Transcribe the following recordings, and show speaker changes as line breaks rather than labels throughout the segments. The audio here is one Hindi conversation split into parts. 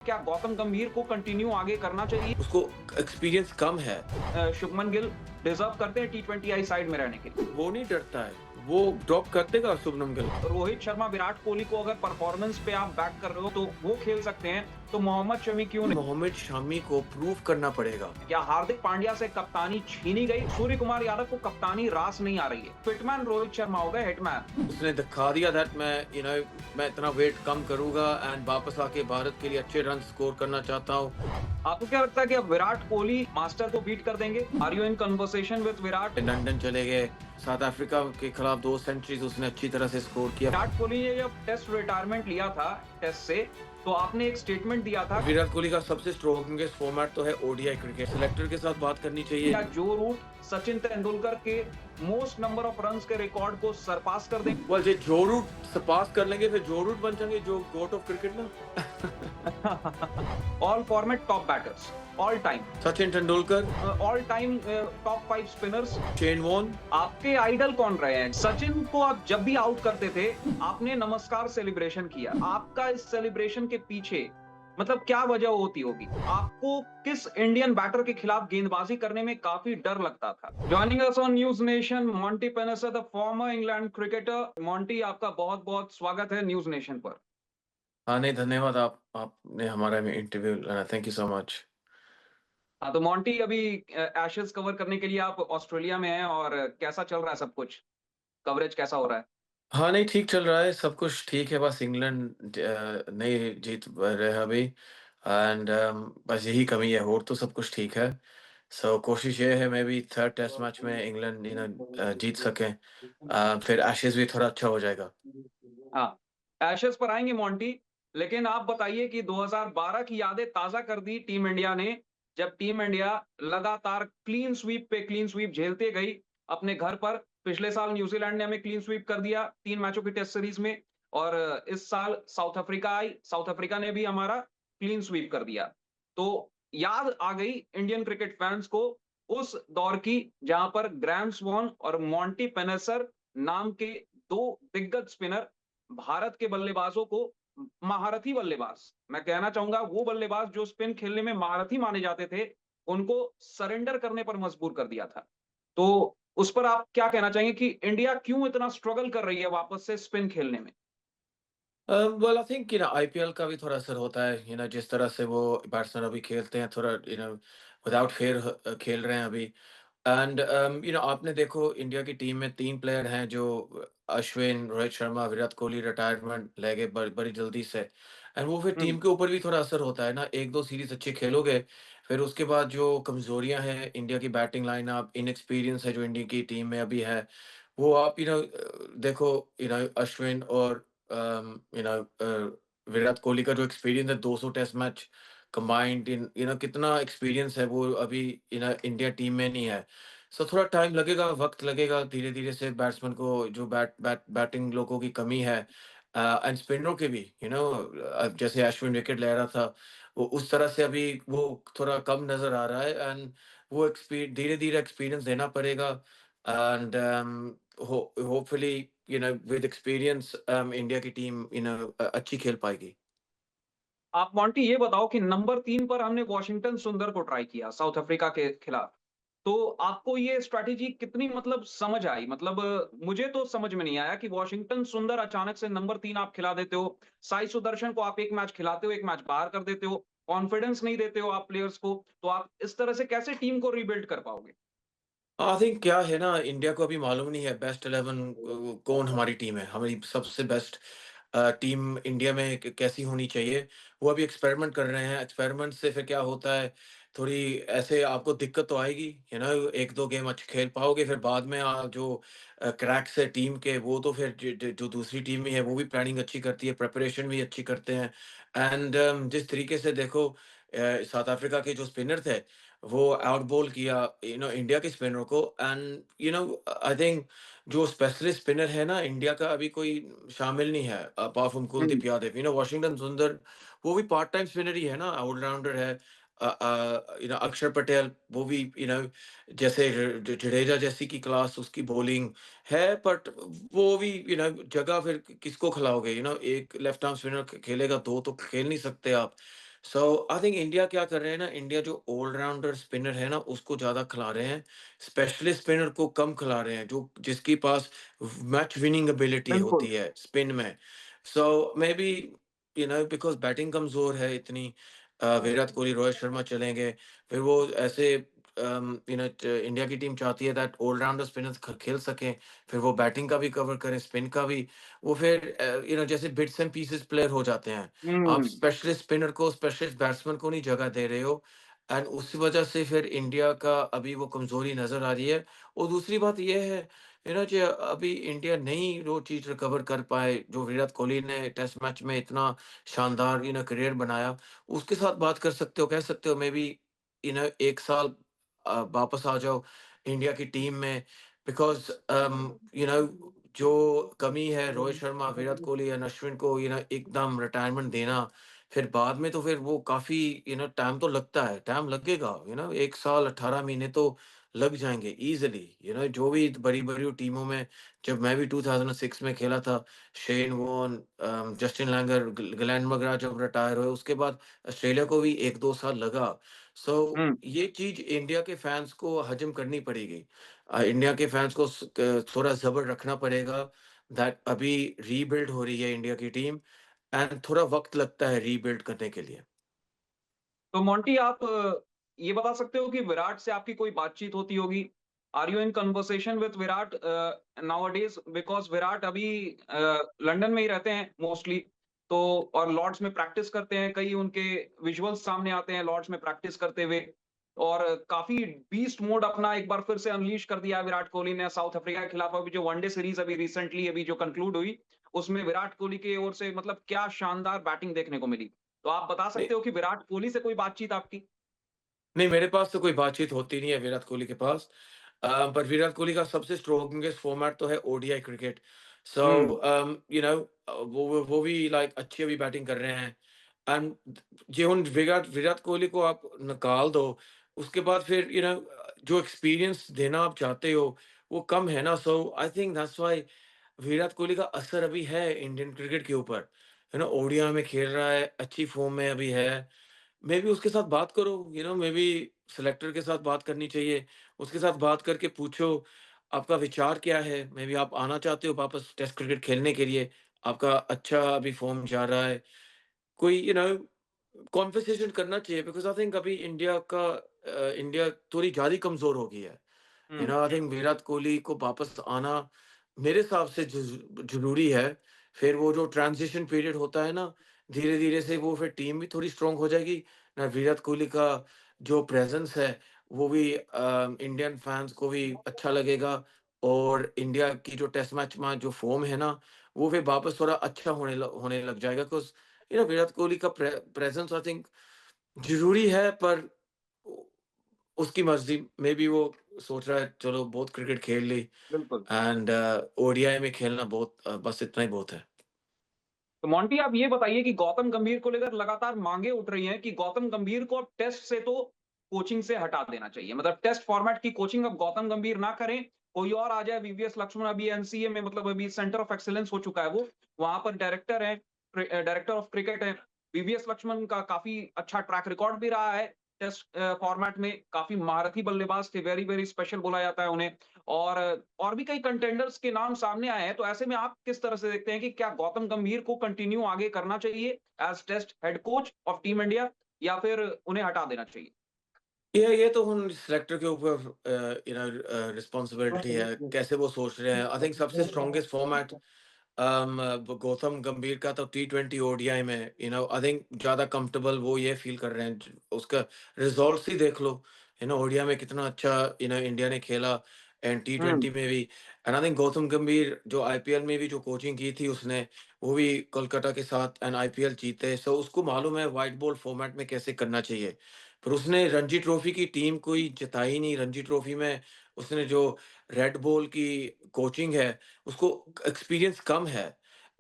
क्या गौतम गंभीर को कंटिन्यू आगे करना चाहिए?
उसको एक्सपीरियंस कम है।
शुभमन गिल डिजर्व करते हैं T20I साइड में रहने के लिए।
वो नहीं डरता है, वो ड्रॉप कर देगा शुभमन गिल।
रोहित शर्मा, विराट कोहली को अगर परफॉर्मेंस पे आप बैक कर रहे हो तो वो खेल सकते हैं, तो मोहम्मद शमी क्यों नहीं?
मोहम्मद शामी को प्रूव करना पड़ेगा।
क्या हार्दिक पांड्या से कप्तानी छीनी गई? सूर्य कुमार यादव को कप्तानी रास नहीं आ रही है। फिटमैन रोहित शर्मा हो गए हिटमैन।
उसने दिखा दिया दैट मैं इतना वेट कम करूंगा एंड वापस आके भारत के लिए अच्छे रन स्कोर करना चाहता हूँ।
आपको क्या लगता है कि अब विराट कोहली मास्टर को बीट कर देंगे? Are you in conversation with Virat?
London चले गए, साउथ अफ्रीका के खिलाफ 2 सेंचुरीज उसने अच्छी तरह से स्कोर किया।
विराट कोहली ने जब टेस्ट रिटायरमेंट लिया था टेस्ट से, तो आपने एक स्टेटमेंट दिया था
विराट कोहली का सबसे स्ट्रॉन्गेस्ट फॉर्मेट तो है ओडीआई क्रिकेट। सिलेक्टर के साथ बात करनी चाहिए।
क्या जो रूट सचिन तेंदुलकर के मोस्ट नंबर ऑफ रन्स के रिकॉर्ड को सरपास कर देंगे?
well, जे जो रूट सरपास कर लेंगे फिर जो रूट बन जाएंगे जो गॉड ऑफ क्रिकेट ना।
All format top batters, all time,
Sachin Tendulkar,
all time top 5 spinners.
Shane Warne.
आपके आइडल कौन रहे हैं? सचिन को आप जब भी आउट करते थे, आपने नमस्कार सेलिब्रेशन किया। आपका इस सेलिब्रेशन के पीछे मतलब क्या वजह होती होगी? आपको किस इंडियन बैटर के खिलाफ गेंदबाजी करने में काफी डर लगता था? Joining us on news nation, Monty Panesar, the former England cricketer. Monty, आपका बहुत बहुत स्वागत है न्यूज नेशन पर।
हाँ नहीं, धन्यवाद। आपने हमारा में इंटरव्यू लेना, थैंक यू सो मच।
हाँ, तो मॉन्टी, अभी एशेज कवर करने के लिए आप ऑस्ट्रेलिया में हैं, और कैसा चल रहा है सब कुछ? कवरेज कैसा हो रहा है?
हाँ नहीं, ठीक चल रहा है, सब कुछ ठीक है। बस इंग्लैंड नहीं जीत रहे अभी एंड बस यही कमी है, और तो सब कुछ ठीक है। सो कोशिश ये है मैं भी थर्ड टेस्ट मैच में इंग्लैंड जीत सकें, फिर एशेज भी थोड़ा अच्छा हो जाएगा।
हाँ, एशेज पर आएंगे मोंटी, लेकिन आप बताइए कि 2012 की यादें ताजा कर दी टीम इंडिया ने, जब टीम इंडिया लगातार क्लीन स्वीप पे क्लीन स्वीप झेलते गई अपने घर पर। पिछले साल न्यूजीलैंड ने हमें क्लीन स्वीप कर दिया 3 मैचों की टेस्ट सीरीज में, और इस साल south Africa I, south Africa ने भी हमारा क्लीन स्वीप कर दिया। तो याद आ गई इंडियन क्रिकेट फैंस को उस दौर की, जहां पर ग्रैम स्वॉन और मॉन्टी पेनेसर नाम के दो दिग्गज स्पिनर भारत के बल्लेबाजों को, महारथी बल्लेबाज, मैं कहना चाहूंगा वो बल्लेबाज जो स्पिन खेलने में महारथी माने जाते थे, उनको सरेंडर करने पर मजबूर कर दिया था। तो उस पर आप क्या कहना चाहेंगे कि इंडिया क्यों इतना स्ट्रगल कर रही है वापस से स्पिन खेलने में?
वेल आई थिंक आईपीएल का भी थोड़ा असर होता है, जिस तरह से वो बैट्समैन अभी खेलते हैं, थोड़ा विदाउट फेयर खेल रहे हैं अभी। एंड आपने देखो इंडिया की टीम में 3 प्लेयर हैं जो अश्विन, रोहित शर्मा, विराट कोहली रिटायरमेंट ले गए बड़ी जल्दी से। एंड वो फिर टीम
हम्म।
के ऊपर भी थोड़ा असर होता है ना, 1-2 सीरीज अच्छे खेलोगे, फिर उसके बाद जो कमजोरियां हैं इंडिया की बैटिंग लाइनअप, इनएक्सपीरियंस है जो इंडिया की टीम में अभी है, वो आप देखो, अश्विन और विराट कोहली का जो एक्सपीरियंस है, 200 टेस्ट मैच कंबाइंड, इन कितना एक्सपीरियंस है वो अभी इंडिया टीम में नहीं है। सो थोड़ा टाइम लगेगा, वक्त लगेगा, धीरे धीरे से बैट्समैन को जो बैटिंग लोगों की कमी है एंड स्पिनरों के भी, जैसे अश्विन विकेट ले रहा था, वो उस तरह से अभी वो थोड़ा कम नजर आ रहा है। एंड वो धीरे धीरे एक्सपीरियंस देना पड़ेगा। And hopefully with experience India की टीम अच्छी खेल पाएगी।
आप मॉन्टी ये बताओ कि नंबर 3 पर हमने वॉशिंगटन सुंदर को ट्राई किया साउथ अफ्रीका के खिलाफ। तो आपको ये स्ट्रैटेजी कितनी मतलब समझ आई? मतलब मुझे तो समझ में नहीं आया कि वॉशिंगटन सुंदर अचानक से नंबर 3 आप खिला देते हो, साई सुदर्शन को आप एक मैच खिलाते हो, एक मैच बाहर कर देते हो, कॉन्फिडेंस नहीं देते हो आप प्लेयर्स को, तो आप इस तरह से कैसे टीम को रीबिल्ड कर पाओगे?
आई थिंक क्या है ना, इंडिया को अभी मालूम नहीं है बेस्ट 11 कौन हमारी टीम है, हमारी सबसे बेस्ट टीम इंडिया में कैसी होनी चाहिए। वो अभी एक्सपेरिमेंट कर रहे हैं, एक्सपेरिमेंट से फिर क्या होता है, थोड़ी ऐसे आपको दिक्कत तो आएगी, 1-2 गेम अच्छे खेल पाओगे, फिर बाद में जो क्रैक्स है टीम के, वो तो फिर जो दूसरी टीम में है वो भी प्लानिंग अच्छी करती है, प्रिपरेशन भी अच्छी करते हैं। एंड जिस तरीके से देखो साउथ अफ्रीका के जो स्पिनर थे, वो आउट बॉल किया इंडिया के स्पिनर को। एंड आई थिंक जो स्पेशलिस्ट स्पिनर है ना इंडिया का, अभी कोई शामिल नहीं है apart from
hmm.
Kuldeep Yadav. Washington सुंदर वो भी पार्ट टाइम स्पिनर ही है ना, ऑलराउंडर है। अक्षर पटेल वो भी जैसे जडेजा जैसी की क्लास उसकी बॉलिंग है, बट वो भी जगह फिर किसको खिलाओगे? एक लेफ्ट आर्म स्पिनर खेलेगा, दो तो खेल नहीं सकते आप। सो आई थिंक इंडिया क्या कर रहे हैं ना, इंडिया जो ऑलराउंडर स्पिनर है ना, उसको ज़्यादा खिला रहे हैं। स्पेशलिस्ट स्पिनर को कम खिला रहे हैं, जो जिसके पास मैच विनिंग एबिलिटी
बिल्कुल।
होती है स्पिन में। सो मे बी बिकॉज़ बैटिंग कमज़ोर है इतनी, विराट कोहली, रोहित शर्मा चलेंगे, फिर वो ऐसे इंडिया की टीम चाहती है दैट ऑलराउंडर स्पिनर्स खेल सकें, फिर वो बैटिंग का भी कवर करें, स्पिन का भी। वो फिर जैसे बिट्स एंड पीसेस प्लेयर हो जाते हैं। आप
हुँ।
स्पेशलिस्ट स्पिनर को, स्पेशलिस्ट बैट्समैन को नहीं जगह दे रहे हो, एंड उसी वजह से फिर इंडिया का अभी वो कमज़ोरी नज़र आ रही है। और दूसरी बात ये है, जो अभी इंडिया नहीं वो चीज़ रिकवर कर पाए, जो विराट कोहली ने टेस्ट मैच में इतना शानदार करियर बनाया, उसके साथ बात कर सकते हो, कह सकते हो मे बी 1 साल वापस आ जाओ इंडिया की टीम में, बिकॉज़ जो कमी है रोहित शर्मा, विराट कोहली एंड अश्विन को एकदम रिटायरमेंट देना, फिर बाद में तो फिर वो काफ़ी टाइम तो लगता है, टाइम लगेगा, 1 साल 18 महीने तो लग जाएँगे ईज़िली, जो भी बड़ी-बड़ी टीमों में, जब मैं भी 2006 में खेला था, Shane Warne, Justin Langer, Glenn McGrath जब रिटायर हुए, उसके बाद ऑस्ट्रेलिया को भी 1-2 साल लगा। सो
हुँ।
ये चीज़ इंडिया के फैन्स को हज़म करनी पड़ेगी। इंडिया के फैन्स को थोड़ा ज़ब्र रखना पड़ेगा दैट अभी रीबिल्ड हो रही है इंडिया की टीम, एंड थोड़ा वक़्त लगता है रीबिल्ड करने के लिए।
तो मोंटी आप ये बता सकते हो कि विराट से आपकी कोई बातचीत होती होगी? Are you in conversation with Virat nowadays? Because Virat अभी लंदन में ही रहते हैं मोस्टली, तो और लॉर्ड्स में प्रैक्टिस करते हैं, कई उनके विजुअल्स सामने आते हैं लॉर्ड्स में प्रैक्टिस करते हुए, और काफ़ी बीस्ट मोड अपना एक बार फिर से अनलीश कर दिया है विराट कोहली ने साउथ अफ्रीका के खिलाफ। अभी जो वनडे सीरीज़ अभी रिसेंटली अभी जो कंक्लूड हुई, उसमें विराट कोहली की ओर से मतलब क्या शानदार बैटिंग देखने को मिली। तो आप बता
नहीं,
सकते हो कि विराट कोहली से कोई बातचीत आपकी?
नहीं, मेरे पास तो कोई बातचीत होती नहीं है विराट कोहली के पास। पर विराट कोहली का सबसे स्ट्रॉन्गेस्ट फॉर्मेट तो है ओडीआई क्रिकेट। सो
हुँ,
वो भी लाइक अच्छी अभी बैटिंग कर रहे हैं, एंड जे हुन विराट विराट कोहली को आप निकाल दो, उसके बाद फिर जो एक्सपीरियंस देना आप चाहते हो, वो कम है ना। So I think that's why Virat Kohli का असर अभी है इंडियन क्रिकेट के ऊपर। ओडीआई में खेल रहा है, अच्छी फ़ॉर्म में अभी है। मेबी उसके साथ बात करो, मेबी सिलेक्टर के साथ बात करनी चाहिए। उसके साथ बात करके पूछो, आपका विचार क्या है? मेबी आप आना चाहते हो वापस टेस्ट क्रिकेट खेलने के लिए? आपका अच्छा अभी फ़ॉर्म जा रहा है। कोई कन्वर्सेशन करना चाहिए, बिकॉज़ आई थिंक अभी इंडिया थोड़ी ज़्यादा ही कमज़ोर हो गई है।
हुँ,
आई थिंक विराट कोहली को वापस आना मेरे हिसाब से ज़रूरी है। फिर वो जो ट्रांज़िशन पीरियड होता है ना, धीरे-धीरे से वो फिर टीम भी थोड़ी स्ट्रॉन्ग हो जाएगी। ना विराट कोहली का जो प्रेज़ेंस है, वो भी इंडियन फैन्स को भी अच्छा लगेगा, और इंडिया की जो टेस्ट मैच में जो फ़ॉर्म है ना, वो फिर वापस थोड़ा अच्छा होने लग जाएगा, बिकॉज़ विराट कोहली का प्रेज़ेंस आई थिंक ज़रूरी है, पर उ उसकी मर्ज़ी, मेबी वो सोच रहा है चलो बहुत क्रिकेट खेल ली,
बिल्कुल।
एंड ओडीआई में खेलना बहुत, बस इतना ही बहुत है।
तो मोंटी आप ये बताइए कि गौतम गंभीर को लेकर लगातार माँगे उठ रही हैं कि गौतम गंभीर को अब टेस्ट से तो कोचिंग से हटा देना चाहिए। मतलब टेस्ट फॉर्मेट की कोचिंग अब गौतम गंभीर ना करें, कोई और आ जाए। वीवीएस लक्ष्मण अभी एनसीए में, मतलब अभी सेंटर ऑफ एक्सीलेंस हो चुका है वो। वहाँ पर डायरेक्टर हैं, डायरेक्टर ऑफ क्रिकेट हैं। वीवीएस लक्ष्मण का काफ़ी अच्छा ट्रैक रिकॉर्ड भी रहा है टेस्ट फॉर्मेट में। काफ़ी महारथी बल्लेबाज थे, वेरी, वेरी स्पेशल बोला जाता है उन्हें। और और भी कई कंटेंडर्स के नाम सामने आए हैं, तो ऐसे में आप किस तरह से देखते हैं कि क्या गौतम गंभीर को कंटिन्यू आगे करना चाहिए as test head coach of team India, या फिर उन्हें हटा देना चाहिए?
ये तो उन सिलेक्टर के ऊपर रिस्पॉन्सिबिलिटी है, कैसे वो सोच रहे हैं। आई थिंक सबसे स्ट्रॉन्गेस्ट फॉर्मेट गौतम गंभीर का तो टी20 ओडीआई में, आई थिंक ज़्यादा कंफर्टेबल वो ये फ़ील कर रहे हैं। उसका रिज़ल्ट्स ही देख लो, ओडीआई में कितना अच्छा इंडिया ने खेला, एंड
हुँ,
टी20 में भी। एंड आई थिंक गौतम गंभीर जो आईपीएल में भी जो कोचिंग की थी उसने, वो भी कोलकाता के साथ एंड आईपीएल जीते। सो उसको मालूम है व्हाइट बॉल फॉर्मेट में कैसे करना चाहिए। पर उसने रणजी ट्रॉफी की टीम कोई जिताई नहीं। रणजी ट्रॉफी में उसने जो रेड बॉल की कोचिंग है, उसको एक्सपीरियंस कम है,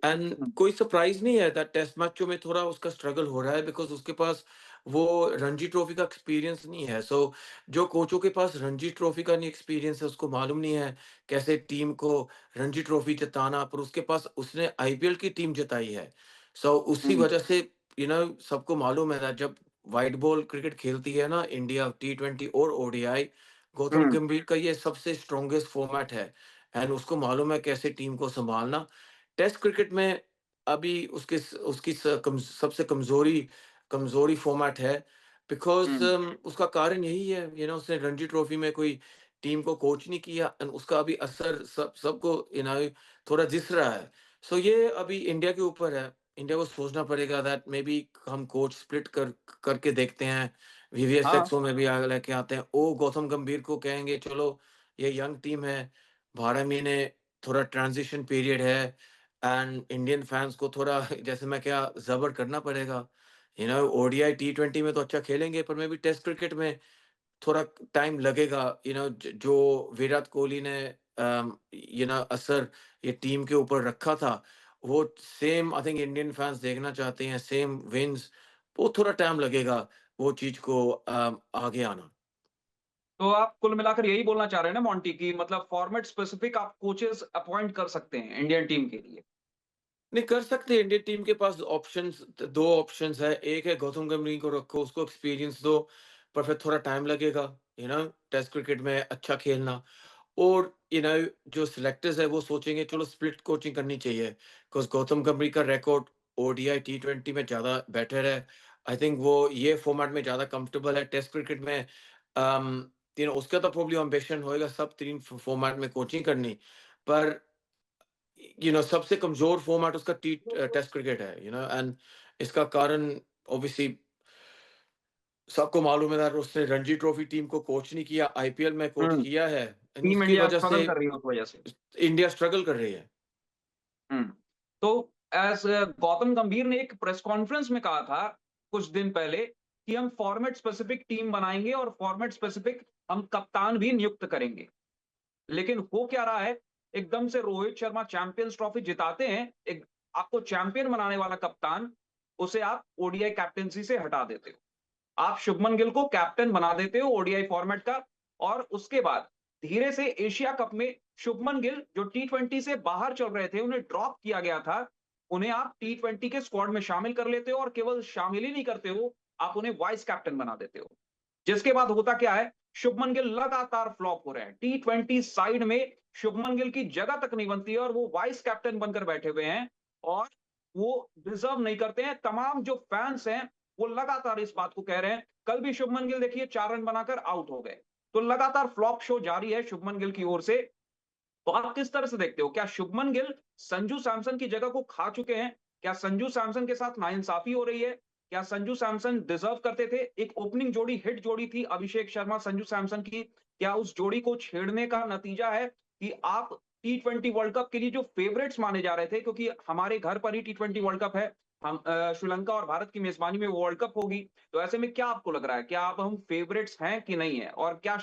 एंड
हुँ,
कोई सरप्राइज़ नहीं है दैट टेस्ट मैचों में थोड़ा उसका स्ट्रगल हो रहा है, बिकॉज़ उसके पास वो रणजी ट्रॉफी का एक्सपीरियंस नहीं है। सो जो कोचों के पास रणजी ट्रॉफी का नहीं एक्सपीरियंस है, उसको मालूम नहीं है कैसे टीम को रणजी ट्रॉफी जिताना, पर उसके पास उसने आईपीएल की टीम जिताई है। सो उसी
हुँ,
वजह से सबको मालूम है ना, जब व्हाइट बॉल क्रिकेट खेलती है ना इंडिया, टी20 और ओडीआई, गौतम
हुँ,
गंभीर का ये सबसे स्ट्रॉन्गेस्ट फॉर्मेट है एंड उसको मालूम है कैसे टीम को सँभालना। टेस्ट क्रिकेट में अभी उसकी सबसे कमज़ोरी कमज़ोरी फॉर्मेट है बिकॉज़
हुँ।
उसका कारण यही है, उसने रणजी ट्रॉफी में कोई टीम को कोच नहीं किया एंड उसका अभी असर सबको थोड़ा दिख रहा है। सो ये अभी इंडिया के ऊपर है। इंडिया को सोचना पड़ेगा दैट मे बी हम कोच स्प्लिट करके देखते हैं। वीवीएस
हाँ,
एक्सो में भी लेके आते हैं। गौतम गंभीर को कहेंगे चलो ये यंग टीम है, 12 महीने थोड़ा ट्रांजिशन पीरियड है एंड इंडियन फैन्स को थोड़ा जैसे मैं क्या ज़बर करना पड़ेगा। ओडीआई टी20 में तो अच्छा खेलेंगे पर मे बी टेस्ट क्रिकेट में थोड़ा टाइम लगेगा। जो विराट कोहली ने असर ये टीम के ऊपर रखा था, वो same I think Indian fans देखना चाहते हैं, सेम विन्स। वो थोड़ा टाइम लगेगा वो चीज़ को आगे आना।
तो आप कुल मिलाकर यही बोलना चाह रहे हैं ना मोंटी कि मतलब फॉर्मेट स्पेसिफिक आप कोचेज़ अपॉइंट कर सकते हैं इंडियन टीम के लिए?
नहीं कर सकते हैं, इंडियन टीम के पास ऑप्शंस 2 ऑप्शंस है। एक है गौतम गंभीर को रखो, उसको एक्सपीरियंस दो, पर फिर थोड़ा टाइम लगेगा, टेस्ट क्रिकेट में अच्छा खेलना। और जो सिलेक्टर्स है वो सोचेंगे चलो स्प्लिट कोचिंग करनी चाहिए बिकॉज़ गौतम गंभीर का रिकॉर्ड ओडीआई टी20 में ज़्यादा बेटर है। आई थिंक वो ये फॉर्मेट में ज़्यादा कंफर्टेबल है। टेस्ट क्रिकेट में उसका तो प्रोबब्ली एम्बिशन होएगा सब 3 फॉर्मेट में कोचिंग करनी। पर सबसे कमज़ोर फॉर्मेट उसका टेस्ट क्रिकेट है, एंड इसका कारण ऑब्वियसली सबको मालूम है दैट उसने रणजी ट्रॉफी टीम को कोच नहीं किया, आईपीएल में कोच
हुँ,
किया है एंड
टीम
उसकी
इंडिया
वजह से
स्ट्रगल कर रही है उस वजह से।
इंडिया स्ट्रगल कर रही है।
हुँ। तो गौतम गंभीर ने एक प्रेस कॉन्फ्रेंस में कहा था कुछ दिन पहले कि हम फॉर्मेट स्पेसिफिक टीम बनाएँगे और फॉर्मेट स्पेसिफिक हम कप्तान भी नियुक्त करेंगे। लेकिन हो क्या रहा है, एकदम से रोहित शर्मा चैंपियंस ट्रॉफी जिताते हैं, एक आपको चैंपियन बनाने वाला कप्तान, उसे आप ओडीआई कैप्टेंसी से हटा देते हो। आप शुभमन गिल को कैप्टन बना देते हो ओडीआई फॉर्मेट का और उसके बाद धीरे से एशिया कप में शुभमन गिल जो टी20 से बाहर चल रहे थे, उन्हें ड्रॉप किया गया था, उन्हें आप टी20 के स्क्वाड में शामिल कर लेते हो और केवल शामिल ही नहीं करते हो, आप उन्हें वाइस कैप्टन बना देते हो। जिसके बाद होता क्या है, शुभमन गिल लगातार फ्लॉप हो रहे हैं। टी20 साइड में शुभमन गिल की जगह तक नहीं बनती है और वो वाइस कैप्टन बनकर बैठे हुए हैं और वो डिजर्व नहीं करते हैं। तमाम जो फैन्स हैं, वो लगातार इस बात को कह रहे हैं। कल भी शुभमन गिल देखिए 4 रन बनाकर आउट हो गए। तो लगातार फ्लॉप शो जारी है शुभमन गिल की ओर से। तो आप किस तरह से देखते हो? क्या शुभमन गिल संजू सैमसन की जगह को खा चुके हैं? क्या संजू सैमसन के साथ नाइंसाफी हो रही है? क्या संजू सैमसन डिजर्व करते थे? एक ओपनिंग जोड़ी, हिट जोड़ी थी अभिषेक शर्मा, संजू सैमसन की। क्या उस जोड़ी को छेड़ने का नतीजा है कि आप टी20 वर्ल्ड कप के लिए जो फेवरेट्स माने जा रहे थे क्योंकि हमारे घर पर ही टी20 वर्ल्ड कप है। हम श्रीलंका और भारत की मेज़बानी में वो वर्ल्ड कप होगी। तो ऐसे में क्या आपको लग रहा है? क्या अब हम फेवरेट्स हैं कि नहीं है? और क्या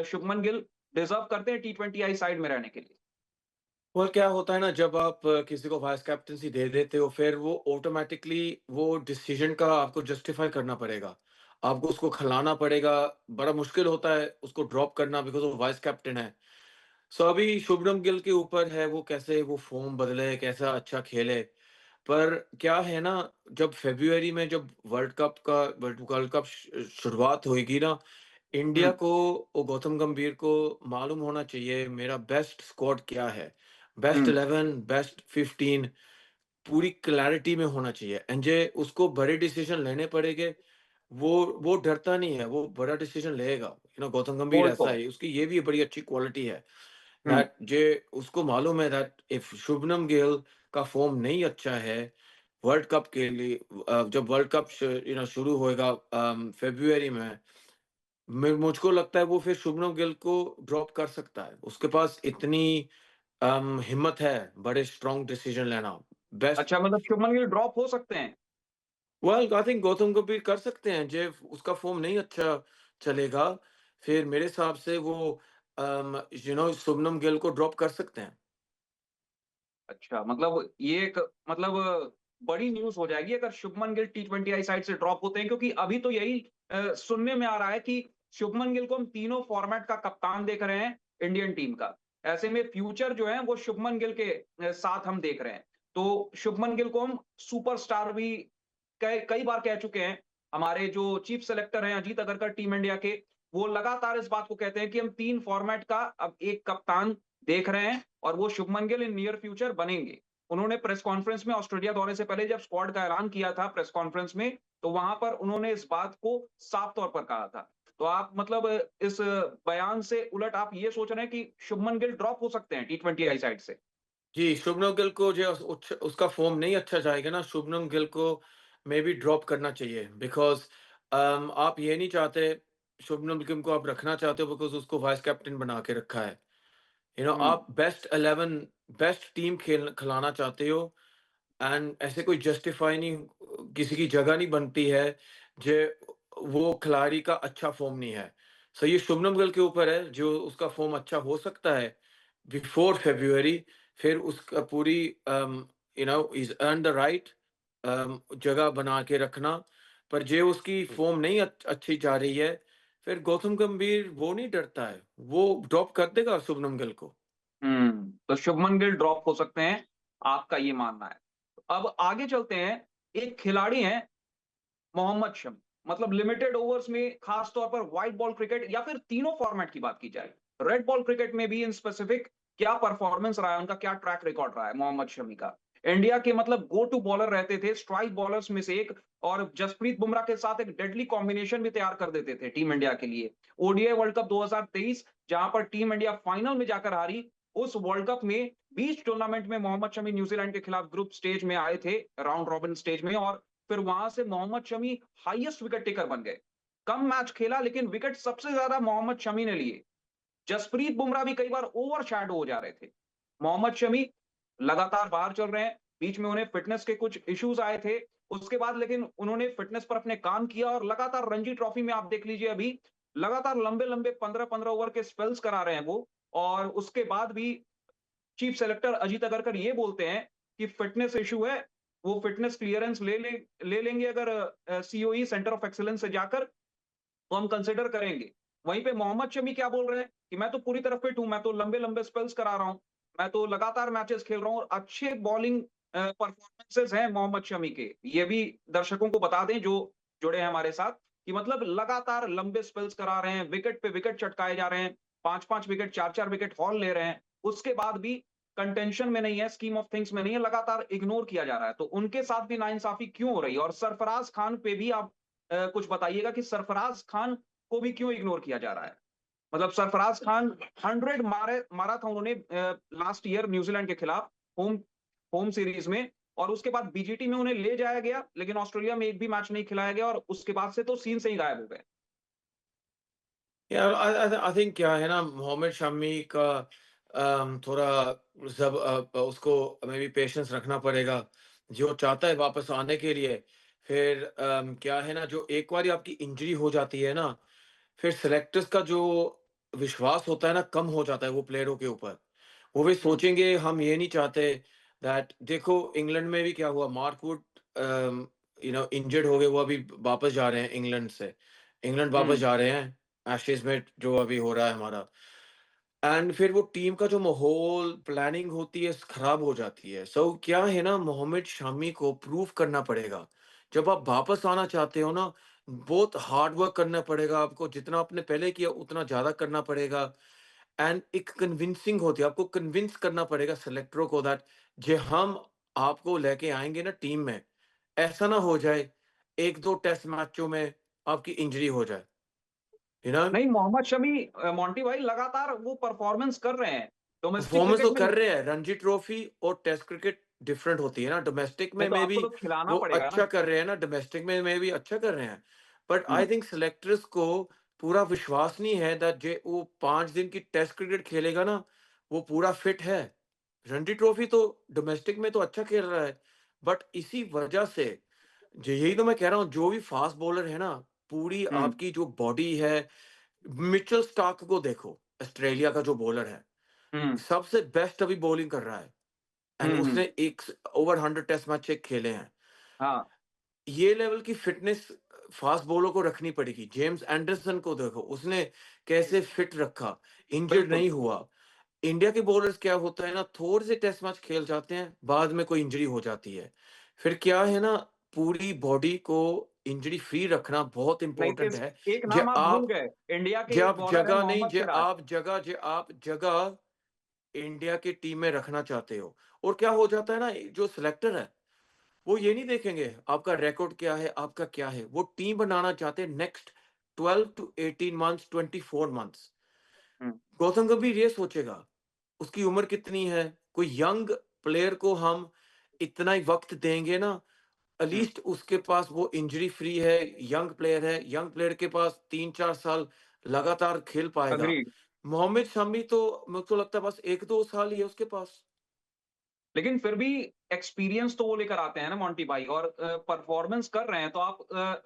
शुभमन गिल डिजर्व करते हैं टी20 आई साइड में रहने के लिए?
और क्या होता है ना, जब आप किसी को वाइस कैप्टेंसी दे देते हो फिर वो ऑटोमेटिकली वो डिसीजन का आपको जस्टिफाई करना पड़ेगा। आपको उसको खिलाना पड़ेगा। बड़ा मुश्किल होता है उसको ड्रॉप करना बिकॉज़ वो वाइस कैप्टन है। सो अभी शुभमन गिल के ऊपर है वो कैसे वो फ़ॉर्म बदले, कैसा अच्छा खेले। पर क्या है ना, जब फ़रवरी में जब वर्ल्ड वर्ल्ड कप शुरुआत होएगी ना,
हुँ,
इंडिया को और गौतम गंभीर को मालूम होना चाहिए मेरा बेस्ट स्क्वाड क्या है। बेस्ट
हुँ।
11, बेस्ट 15 पूरी क्लैरिटी में होना चाहिए एंड जे उसको बड़े डिसीज़न लेने पड़ेंगे। वो डरता नहीं है, वो बड़ा डिसीज़न लेगा। गौतम गंभीर
वही
ऐसा
तो।
है, उसकी ये भी बड़ी अच्छी क्वालिटी है
हुँ,
दैट जे उसको मालूम है दैट इफ शुभमन गिल का फ़ॉर्म नहीं अच्छा है वर्ल्ड कप के लिए, जब वर्ल्ड कप शुरू होएगा फ़रवरी में, मुझको लगता है वो फिर शुभमन गिल को ड्रॉप कर सकता है। उसके पास इतनी हिम्मत है बड़े स्ट्रॉन्ग डिसीजन लेना। बेस्ट
अच्छा मतलब शुभमन गिल ड्रॉप हो सकते हैं।
वेल आई थिंक गौतम गंभीर कर सकते हैं जे उसका फ़ॉर्म नहीं अच्छा चलेगा, फिर मेरे हिसाब से वो शुभमन गिल को ड्रॉप कर सकते हैं।
अच्छा मतलब ये एक मतलब बड़ी न्यूज़ हो जाएगी अगर शुभमन गिल टी20 आई साइड से ड्रॉप होते हैं क्योंकि अभी तो यही सुनने में आ रहा है कि शुभमन गिल को हम तीनों फॉर्मेट का कप्तान देख रहे हैं इंडियन टीम का। ऐसे में फ्यूचर जो है वो शुभमन गिल के साथ हम देख रहे हैं। तो शुभमन गिल को हम सुपरस्टार भी कई कई बार कह चुके हैं, हमारे जो चीफ सेलेक्टर हैं अजीत अगरकर टीम इंडिया के, वो लगातार इस बात को कहते हैं कि हम 3 फॉर्मेट का अब एक कप्तान देख रहे हैं और वो Shubman Gill in near future बनेंगे। उन्होंने प्रेस कॉन्फ्रेंस में ऑस्ट्रेलिया दौरे से पहले जब स्क्वाड का ऐलान किया था प्रेस कॉन्फ्रेंस में, तो वहाँ पर उन्होंने इस बात को साफ तौर पर कहा था। तो आप मतलब इस बयान से उलट आप ये सोच रहे हैं कि शुभमन गिल ड्रॉप हो सकते हैं टी20 आई साइड से?
जी, शुभमन गिल को जो उसका फ़ॉर्म नहीं अच्छा जाएगा ना, शुभमन गिल को मेबी ड्रॉप करना चाहिए बिकॉज़ आप ये नहीं चाहते, शुभमन गिल को आप रखना चाहते हो बिकॉज़ उसको वाइस कैप्टन बना के रखा है।
हुँ,
आप बेस्ट 11 बेस्ट टीम खिलाना चाहते हो एंड ऐसे कोई जस्टिफाई नहीं, किसी की जगह नहीं बनती है जे वो खिलाड़ी का अच्छा फ़ॉर्म नहीं है। सो ये शुभमन गिल के ऊपर है, जो उसका फ़ॉर्म अच्छा हो सकता है बिफोर फ़रवरी, फिर उसका पूरी he's earned the right जगह बना के रखना। पर जे उसकी फ़ॉर्म नहीं अच्छी जा रही है, फिर गौतम गंभीर वो नहीं डरता है, वो ड्रॉप कर देगा शुभमन गिल को।
तो शुभमन गिल ड्रॉप हो सकते हैं, आपका ये मानना है। अब आगे चलते हैं, एक खिलाड़ी हैं मोहम्मद शमी, मतलब लिमिटेड ओवर्स में खास तौर पर व्हाइट बॉल क्रिकेट या फिर तीनों फॉर्मेट की बात की जाए, रेड बॉल क्रिकेट में भी इन स्पेसिफिक क्या परफॉर्मेंस रहा है उनका, क्या ट्रैक रिकॉर्ड रहा है मोहम्मद शमी का। इंडिया के मतलब गो टू बॉलर रहते थे, स्ट्राइक बॉलर्स में से एक, और जसप्रीत बुमराह के साथ एक डेडली कॉम्बिनेशन भी तैयार कर देते थे टीम इंडिया के लिए। ओडीआई वर्ल्ड कप 2023 जहां पर टीम इंडिया फाइनल में जाकर हारी, उस वर्ल्ड कप में बीच टूर्नामेंट में मोहम्मद शमी न्यूजीलैंड के खिलाफ ग्रुप स्टेज में आए थे, राउंड रॉबिन स्टेज में, और फिर वहां से Mohammed Shami highest wicket taker बन गए। कम मैच खेला लेकिन विकेट सबसे ज्यादा मोहम्मद शमी ने लिए। जसप्रीत बुमराह भी कई बार ओवर शैडो हो जा रहे थे। मोहम्मद शमी लगातार बाहर चल रहे हैं, बीच में उन्हें फिटनेस के कुछ इश्यूज आए थे, उसके बाद लेकिन उन्होंने फिटनेस पर अपने काम किया और लगातार रणजी ट्रॉफी में आप देख लीजिए अभी लगातार लंबे लंबे 15-15 ओवर के स्पेल्स करा रहे हैं वो। और उसके बाद भी चीफ सेलेक्टर अजीत अगरकर ये बोलते हैं कि फिटनेस इशू है, वो फिटनेस क्लियरेंस ले लेंगे अगर सीओई सेंटर ऑफ एक्सीलेंस से जाकर, तो हम कंसिडर करेंगे। वहीं पे मोहम्मद शमी क्या बोल रहे हैं कि मैं तो पूरी तरह फिट हूं, मैं तो लंबे लंबे स्पेल्स करा रहा हूं, मैं तो लगातार मैचेस खेल रहा हूं और अच्छे बॉलिंग परफॉर्मेंसेस हैं मोहम्मद शमी के। ये भी दर्शकों को बता दें जो जुड़े हैं हमारे साथ, कि मतलब लगातार लंबे स्पेल्स करा रहे हैं, विकेट पे विकेट चटकाए जा रहे हैं, 5-5 विकेट, 4-4 विकेट हॉल ले रहे हैं, उसके बाद भी कंटेंशन में नहीं है, स्कीम ऑफ थिंग्स में नहीं है, लगातार इग्नोर किया जा रहा है। तो उनके साथ भी नाइंसाफी क्यों हो रही है? और सरफराज खान पे भी आप कुछ बताइएगा कि सरफराज खान को भी क्यों इग्नोर किया जा रहा है? मतलब सरफराज खान 100 मारा था उन्होंने लास्ट ईयर न्यूजीलैंड के खिलाफ होम होम सीरीज में, और उसके बाद बीजीटी में उन्हें ले जाया गया, लेकिन ऑस्ट्रेलिया में एक भी मैच नहीं खिलाया गया और उसके बाद से तो सीन से ही गायब हो गए।
यार आई थिंक क्या है ना, मोहम्मद शमी का थोड़ा उसको मे बी पेशेंस रखना पड़ेगा, जो चाहता है वापस आने के लिए। फिर क्या है ना, जो एक बार आपकी इंजरी हो जाती है ना, फिर सेलेक्टर्स का जो विश्वास होता है ना, कम हो जाता है वो प्लेयरों के ऊपर। वो भी
हुँ,
सोचेंगे, हम ये नहीं चाहते दैट, देखो इंग्लैंड में भी क्या हुआ, मार्क वुड इंजर्ड हो गए, वो अभी वापस जा रहे हैं इंग्लैंड से, इंग्लैंड वापस
हुँ,
जा रहे हैं एशेज में जो अभी हो रहा है हमारा। एंड फिर वो टीम का जो माहौल प्लानिंग होती है खराब हो जाती है। सो क्या है ना, मोहम्मद शामी को प्रूव करना पड़ेगा, जब आप वापस आना चाहते हो ना, बहुत हार्ड वर्क करना पड़ेगा आपको, जितना आपने पहले किया उतना ज्यादा करना पड़ेगा। एंड एक कन्विंसिंग होती है, आपको कन्विंस करना पड़ेगा सेलेक्टरों को दैट जे हम आपको लेके आएंगे ना टीम में, ऐसा ना हो जाए एक दो टेस्ट मैचों में आपकी इंजरी हो जाए, यू नो।
नहीं मोहम्मद शमी मोंटी भाई लगातार वो परफॉर्मेंस कर रहे हैं। डोमेस्टिक
परफॉर्मेंस तो
क्रिकेट में
कर रहे हैं, रणजी ट्रॉफी और टेस्ट क्रिकेट डिफरेंट होती है ना, डोमेस्टिक में
नहीं तो
मे
आपको
बी
तो खिलाना
वो
पड़ेगा
अच्छा
ना।
कर रहे हैं ना, डोमेस्टिक में मे बी अच्छा कर रहे हैं। But
hmm,
I think selectors को पूरा विश्वास नहीं है दैट जे वो 5 दिन की टेस्ट क्रिकेट खेलेगा ना, वो पूरा फिट है। रणजी ट्रॉफी तो डोमेस्टिक में तो अच्छा खेल रहा है, बट इसी वजह से यही तो मैं कह रहा हूँ, जो भी फास्ट बॉलर है ना, पूरी
हुँ,
आपकी जो बॉडी है, मिचेल स्टार्क को देखो, ऑस्ट्रेलिया का जो बॉलर है,
हुँ,
सबसे बेस्ट अभी बॉलिंग कर रहा है एंड
हुँ, हुँ,
उसने एक ओवर 100 टेस्ट मैच खेले हैं।
हाँ,
ये लेवल की फिटनेस फास्ट बॉलर को रखनी पड़ेगी। जेम्स एंडरसन को देखो, उसने कैसे फिट रखा, इंजर्ड
बिल्कुल।
नहीं हुआ। इंडिया के बॉलर्स क्या होता है ना, थोड़े से टेस्ट मैच खेल जाते हैं, बाद में कोई इंजरी हो जाती है। फिर क्या है ना, पूरी बॉडी को इंजरी फ्री रखना बहुत
नहीं,
इम्पोर्टेंट है।
एक
जे
नाम आप भूल
आप
गए, इंडिया के
जे
एक
आप
बॉलर हैं
जगह नहीं
मोहम्मद सिराज।
जे आप जगह इंडिया की टीम में रखना चाहते हो, और क्या हो जाता है ना, जो सिलेक्टर है, वो ये नहीं देखेंगे आपका रिकॉर्ड क्या है, आपका क्या है। वो टीम बनाना चाहते हैं नेक्स्ट 12 टू 18 मंथ्स, 24 मंथ्स।
हुँ,
गौतम गंभीर ये सोचेगा, उसकी उम्र कितनी है, कोई यंग प्लेयर को हम इतना ही वक़्त देंगे ना,
हुँ,
एटलीस्ट उसके पास वो इंजरी फ्री है, यंग प्लेयर के पास 3-4 साल लगातार खेल पाएगा।
एग्रीड।
मोहम्मद शमी तो मेरे को लगता है बस 1-2 साल ही है उसके पास।
लेकिन फिर भी एक्सपीरियंस तो वो लेकर आते हैं ना मोंटी भाई, और परफॉर्मेंस कर रहे हैं तो आप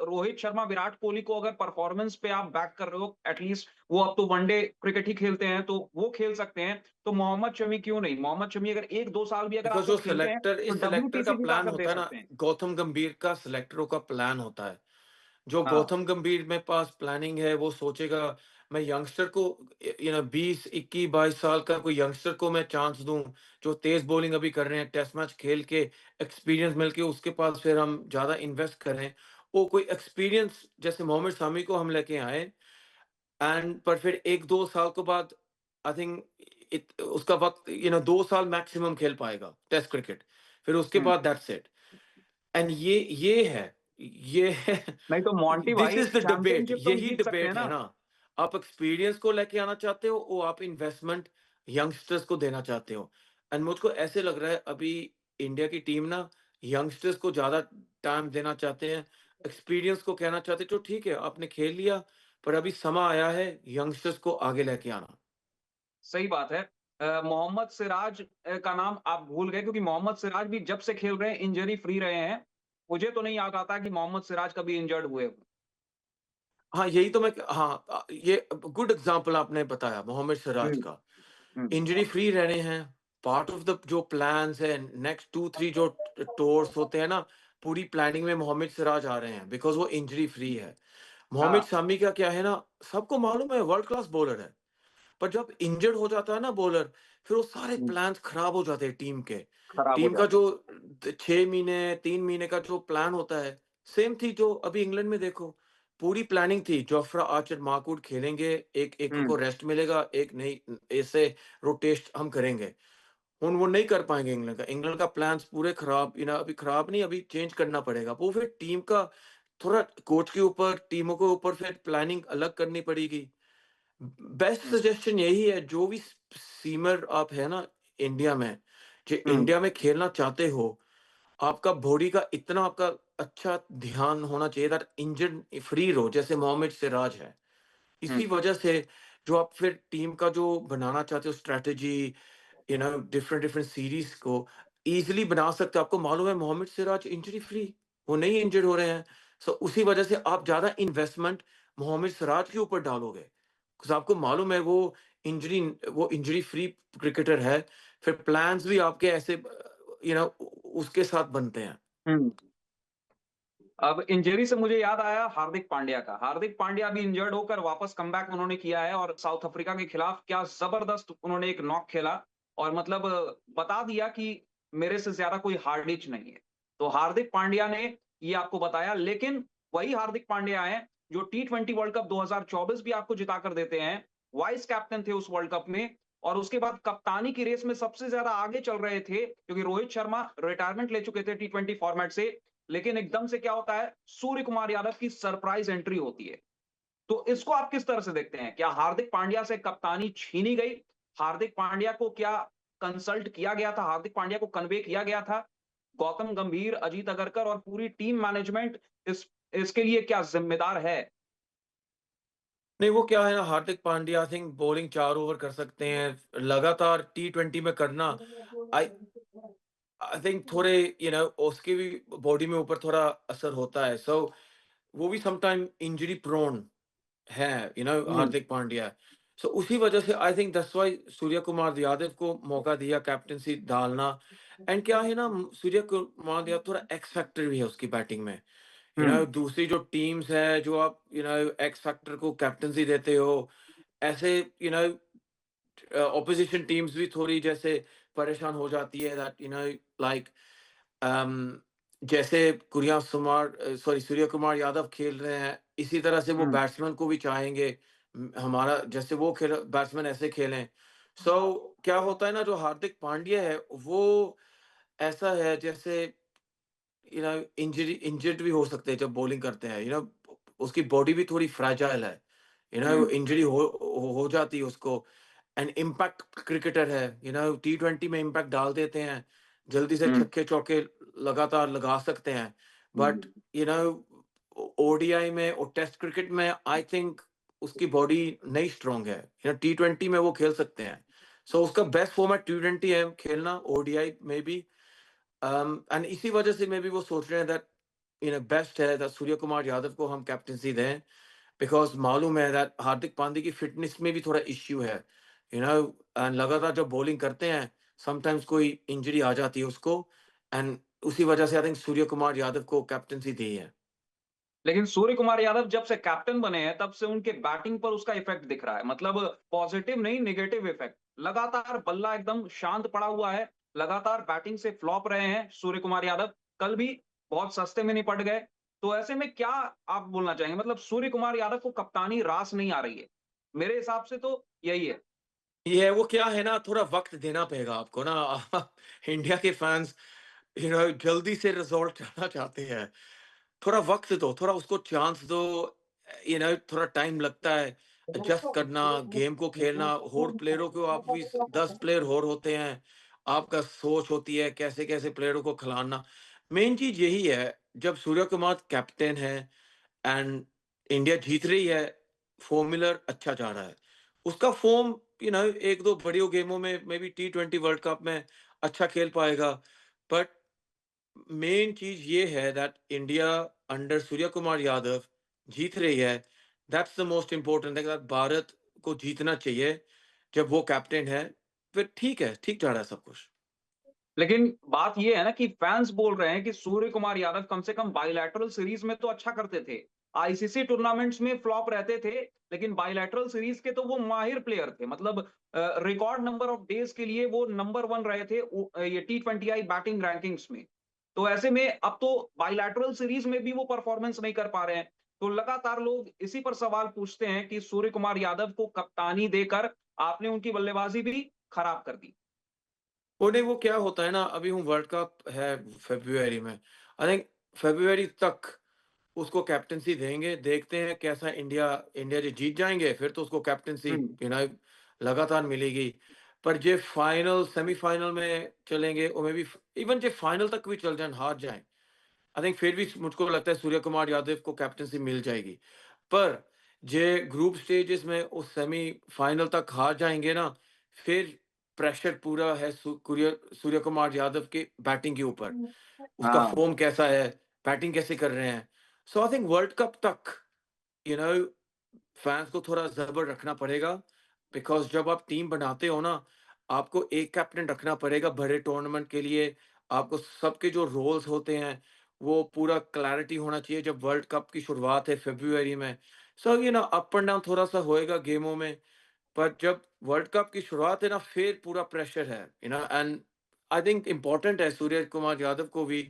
रोहित शर्मा, विराट कोहली को अगर परफॉर्मेंस पे आप बैक कर रहे हो, एटलीस्ट वो अब तो वनडे क्रिकेट ही खेलते हैं, तो वो खेल सकते हैं, तो मोहम्मद शमी क्यों नहीं? मोहम्मद शमी अगर 1-2 साल भी अगर
बिकॉज़
आपको
जो
खेलते हैं, तो
सिलेक्टर का
डब्ल्यूटीसी भी
प्लान
जाकर दे
होता है ना,
सकते हैं।
गौतम गंभीर का सिलेक्टरों का प्लान होता है। जो
हाँ,
गौतम गंभीर में पास प्लानिंग है, वो सोचेगा मैं यंगस्टर को 20, 21, 22 साल का कोई यंगस्टर को मैं चांस दूँ, जो तेज़ बॉलिंग अभी कर रहे हैं, टेस्ट मैच खेल के एक्सपीरियंस मिल के उसके पास फिर हम ज़्यादा इन्वेस्ट करें। वो कोई एक्सपीरियंस जैसे मोहम्मद शामी को हम लेके आए, एंड पर फिर 1-2 साल के बाद आई थिंक उसका वक़्त 2 साल मैक्सिमम खेल पाएगा टेस्ट क्रिकेट। फिर उसके
हुँ।
बाद दैट्स इट। एंड ये है, ये है
नहीं तो मोंटी
दिस
भाई
इज़ द डिबेट,
चैंपियनशिप तो
यही
जीत सकते हैं
डिबेट है
ना?
ना। आप एक्सपीरियंस को लेके आना चाहते हो, और आप इन्वेस्टमेंट यंगस्टर्स को देना चाहते हो। एंड मुझको ऐसे लग रहा है अभी इंडिया की टीम ना यंगस्टर्स को ज़्यादा टाइम देना चाहते हैं। एक्सपीरियंस को कहना चाहते हैं, तो ठीक है, आपने खेल लिया, पर अभी समय आया है यंगस्टर्स को आगे लेके आना।
सही बात है। मोहम्मद सिराज का नाम आप भूल गए, क्योंकि मोहम्मद सिराज भी जब से खेल रहे हैं इंजरी फ्री रहे हैं। मुझे तो नहीं याद आता कि मोहम्मद सिराज कभी इंजर्ड हुए हों।
हाँ, यही तो मैं हाँ, ये गुड एग्ज़ाम्पल आपने बताया मोहम्मद
हुँ,
सिराज का।
हुँ।
इंजरी फ्री रहने हैं, पार्ट ऑफ द जो प्लान्स है नेक्स्ट 2-3 जो टूर्स होते हैं ना, पूरी प्लानिंग में मोहम्मद सिराज आ रहे हैं बिकॉज़ वो इंजरी फ्री है। मोहम्मद
हाँ,
शमी का क्या है ना, सबको मालूम है वर्ल्ड क्लास बॉलर है। पर जब इंजर्ड हो जाता है ना बॉलर, फिर वो सारे
हुँ,
प्लान्स खराब हो जाते हैं टीम के।
खराब हो
टीम का
जाते
जो
हैं।
6 महीने, 3 महीने का जो प्लान होता है, सेम थी जो अभी इंग्लैंड में देखो। पूरी प्लानिंग थी, जोफ्रा आर्चर, मार्कवुड खेलेंगे, एक एक
हुँ,
को रेस्ट मिलेगा, एक नहीं, ऐसे रोटेट हम करेंगे। हुन वो नहीं कर पाएँगे इंग्लैंड का। इंग्लैंड का प्लान्स पूरे खराब, अभी खराब नहीं, अभी चेंज करना पड़ेगा। वो फिर टीम का थोड़ा कोच के ऊपर, टीमों के ऊपर फिर प्लानिंग अलग करनी पड़ेगी। बेस्ट
हुँ,
सजेशन यही है, जो भी सीमर आप है ना इंडिया में, जो
हुँ,
इंडिया में खेलना चाहते हो, आपका बॉडी का इतना आपका अच्छा ध्यान होना चाहिए दैट इंजन फ्री रहो, जैसे मोहम्मद सिराज है।
हुँ,
इसी वजह से जो आप फिर टीम का जो बनाना चाहते हो स्ट्रैटेजी, डिफरेंट डिफरेंट सीरीज को इजीली बना सकते हो। आपको मालूम है मोहम्मद सिराज इंजरी फ्री, वो नहीं इंजर्ड हो रहे हैं। सो उसी वजह से आप ज्यादा इन्वेस्टमेंट मोहम्मद सिराज के ऊपर डालोगे, बिकॉज़ आपको मालूम है इंजरी वो इंजरी फ्री क्रिकेटर है। फिर प्लान्स भी आपके ऐसे उसके साथ बनते हैं।
हुँ। अब इंजरी से मुझे याद आया हार्दिक पांड्या का। हार्दिक पांड्या भी इंजर्ड होकर वापस कमबैक उन्होंने किया है, और साउथ अफ्रीका के खिलाफ क्या ज़बरदस्त उन्होंने एक नॉक खेला, और मतलब बता दिया कि मेरे से ज़्यादा कोई हार्डिच नहीं है। तो हार्दिक पांड्या ने ये आपको बताया, लेकिन वही हार्दिक पांड्या हैं जो टी20 वर्ल्ड कप 2024 भी आपको जिता कर देते हैं। वाइस कैप्टन थे उस वर्ल्ड कप में, और उसके बाद कप्तानी की रेस में सबसे ज़्यादा आगे चल रहे थे, क्योंकि रोहित शर्मा रिटायरमेंट ले चुके थे टी20 फॉर्मेट से। लेकिन एकदम से क्या होता है, सूर्य कुमार यादव की सरप्राइज एंट्री होती है। तो इसको आप किस तरह से देखते हैं? क्या हार्दिक पांड्या से कप्तानी छीनी गई? हार्दिक पांड्या को क्या कंसल्ट किया गया था? हार्दिक पांड्या को कन्वे किया गया था? गौतम गंभीर, अजीत अगरकर और पूरी टीम मैनेजमेंट इसके लिए क्या जिम्मेदार है?
नहीं, वो क्या है ना, Hardik Pandya I think bowling 4 over कर सकते हैं। लगातार टी20 में करना, आई आई थिंक थोड़े उसकी भी बॉडी में ऊपर थोड़ा असर होता है। सो वो भी सम टाइम इंजरी प्रोन है,
हुँ,
हार्दिक पांड्या। सो उसी वजह से आई think that's why Surya Kumar Yadav को मौका दिया कैप्टेंसी डालना। एंड क्या है ना, सूर्य कुमार यादव थोड़ा एक्स फैक्टर भी है उसकी बैटिंग में।
हुँ,
दूसरी जो टीम्स है, जो आप एक्स फैक्टर को कैप्टेंसी देते हो, ऐसे ऑपोजिशन टीम्स भी थोड़ी जैसे परेशान हो जाती है दैट लाइक अम, जैसे सूर्य कुमार यादव खेल रहे हैं, इसी तरह से वो
हुँ,
बैट्समैन को भी चाहेंगे हमारा जैसे वो खेल बैट्समैन ऐसे खेलें। क्या होता है ना जो हार्दिक पांड्या है, वो ऐसा है जैसे इंजर्ड भी हो सकते हैं जब बॉलिंग करते हैं, उसकी बॉडी भी थोड़ी फ्रैजाइल है।
हुँ,
इंजरी हो जाती है उसको। एंड इम्पैक्ट क्रिकेटर है, टी20 में इम्पैक्ट डाल देते हैं, जल्दी से
हुँ,
छक्के-चौके लगातार लगा सकते हैं। But
hmm.
You know ODI में और टेस्ट क्रिकेट में आई थिंक उसकी बॉडी नहीं स्ट्रॉन्ग है। टी20 में वो खेल सकते हैं। उसका बेस्ट फॉर्मेट टी20 है खेलना ओडीआई में भी। एंड इसी वजह से मे बी वो सोच रहे हैं दैट बेस्ट है दैट सूर्य कुमार यादव को हम कैप्टेंसी दें। बिकॉज़ मालूम है दैट हार्दिक पांड्या की फिटनेस में भी थोड़ा इश्यू है। एंड लगातार जब बॉलिंग करते हैं, समटाइम्स कोई इंजरी आ जाती है उसको। एंड उसी वजह से आई थिंक सूर्य कुमार यादव को कैप्टेंसी दी है।
लेकिन सूर्य कुमार यादव जब से कैप्टन बने हैं, तब से उनके बैटिंग पर उसका इफ़ेक्ट दिख रहा है। मतलब पॉज़िटिव नहीं, नेगेटिव इफ़ेक्ट। लगातार बल्ला एकदम शांत पड़ा हुआ है, लगातार बैटिंग से फ्लॉप रहे हैं सूर्य कुमार यादव। कल भी बहुत सस्ते में निपट गए। तो ऐसे में क्या आप बोलना चाहेंगे? मतलब सूर्य कुमार यादव को कप्तानी रास नहीं आ रही है। मेरे हिसाब से तो यही है।
ये वो क्या है ना थोड़ा वक़्त देना पड़ेगा आपको ना। इंडिया के फैन्स जल्दी से रिज़ल्ट चाहना चाहते हैं। थोड़ा वक़्त दो, थोड़ा उसको चांस दो। थोड़ा टाइम लगता है एडजस्ट करना, गेम को खेलना। और प्लेयरों को आप भी 10 प्लेयर और होते हैं। आपका सोच होती है कैसे-कैसे प्लेयरों को खिलाना। मेन चीज़ यही है, जब सूर्य कुमार कैप्टन है एंड इंडिया जीत रही है, फ़ॉर्मूला अच्छा जा रहा है। उसका फ़ॉर्म 1-2 बड़ी गेमों में may be T20 world cup में अच्छा खेल पाएगा। बट मेन चीज़ ये है that India under Surya Kumar Yadav जीत रही है। That's the most important thing that Bharat को जीतना चाहिए जब वो कैप्टन है। फिर ठीक है, ठीक जा रहा है सब कुछ।
लेकिन बात ये है ना कि फैन्स बोल रहे हैं कि सूर्य कुमार यादव कम से कम बायलैटरल सीरीज में तो अच्छा करते थे। आईसीसी टूर्नामेंट्स में फ्लॉप रहते थे, लेकिन बायलैटरल सीरीज के तो वो माहिर प्लेयर थे। मतलब रिकॉर्ड नंबर ऑफ डेज के लिए वो नंबर 1 रहे थे ये टी20आई बैटिंग रैंकिंग्स में। तो ऐसे में अब तो बायलैटरल सीरीज में भी वो परफॉर्मेंस नहीं कर पा रहे हैं। तो लगातार लोग इसी पर सवाल पूछते हैं कि सूर्य कुमार यादव को कप्तानी देकर आपने उनकी बल्लेबाजी भी खराब कर दी।
वो नहीं, वो क्या होता है ना, अभी वर्ल्ड कप है फ़रवरी में। आई थिंक फ़रवरी तक उसको कैप्टेंसी देंगे, देखते हैं कैसा इंडिया जो जीत जाएँगे, फिर तो उसको कैप्टेंसी
हुँ,
लगातार मिलेगी। पर जे फाइनल, सेमीफाइनल में चलेंगे और may be even J final तक भी चल जाएँ, हार जाएँ, आई थिंक फिर भी मुझको लगता है सूर्य कुमार यादव को कैप्टेंसी मिल जाएगी। पर जे ग्रुप स्टेजेस में उस सेमीफाइनल तक हार जाएँगे ना, फिर प्रेशर पूरा है सूर्य कुमार यादव के बैटिंग के ऊपर। उसका
हाँ।
फ़ॉर्म कैसा है, बैटिंग कैसे कर रहे हैं। आई थिंक वर्ल्ड कप तक यू नो फैन्स को थोड़ा ज़बर रखना पड़ेगा। बिकॉज़ जब आप टीम बनाते हो ना, आपको एक कैप्टन रखना पड़ेगा बड़े टूर्नामेंट के लिए। आपको सबके जो रोल्स होते हैं, वो पूरा क्लैरिटी होना चाहिए जब वर्ल्ड कप की शुरुआत है फ़रवरी में। अप एंड डाउन थोड़ा-सा होएगा गेमों में, पर जब वर्ल्ड कप की शुरुआत है ना, फिर पूरा प्रेशर है, एंड आई थिंक इम्पोर्टेंट है सूर्य कुमार यादव को भी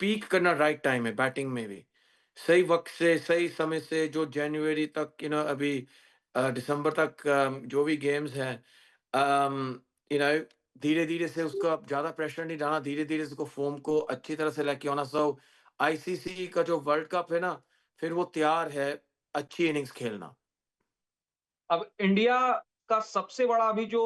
पीक करना राइट टाइम है बैटिंग में भी। सही वक़्त से, सही समय से जो जनवरी तक अभी दिसंबर तक जो भी गेम्स हैं अम, यू नो धीरे-धीरे से उसको अब ज़्यादा प्रेशर नहीं डालना, धीरे-धीरे से उसको फ़ॉर्म को अच्छी तरह से लेके आना। आईसीसी का जो वर्ल्ड कप है ना, फिर वो तैयार है अच्छी इनिंग्स खेलना।
अब इंडिया का सबसे बड़ा अभी जो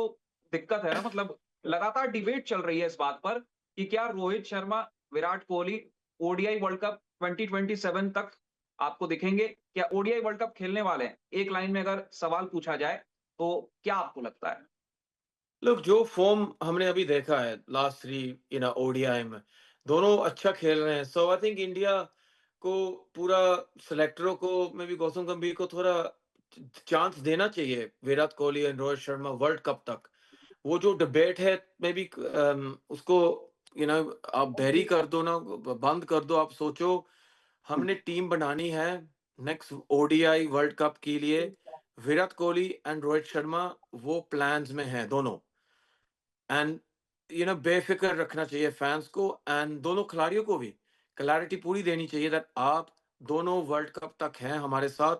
दिक्कत है ना, मतलब लगातार डिबेट चल रही है इस बात पर कि क्या Rohit Sharma, Virat Kohli ODI world cup 2027 तक आपको दिखेंगे? क्या ओडीआई वर्ल्ड कप खेलने वाले हैं? एक लाइन में अगर सवाल पूछा जाए, तो क्या आपको लगता है?
लोग जो फ़ॉर्म हमने अभी देखा है लास्ट 3 ओडीआई में, दोनों अच्छा खेल रहे हैं। आई थिंक इंडिया को पूरा सेलेक्टरों को मे बी गौतम गंभीर को थोड़ा चांस देना चाहिए Virat Kohli and Rohit Sharma world cup तक। वो जो डिबेट है मे बी उसको यू नो आप बहरी कर दो ना, बंद कर दो। आप सोचो
हुँ,
हमने टीम बनानी है नेक्स्ट ओडीआई वर्ल्ड कप के लिए। विराट कोहली एंड रोहित शर्मा वो प्लान्स में हैं दोनों। एंड बेफ़िक्र रखना चाहिए फैन्स को एंड दोनों खिलाड़ियों को भी। क्लैरिटी पूरी देनी चाहिए दैट आप दोनों वर्ल्ड कप तक हैं हमारे साथ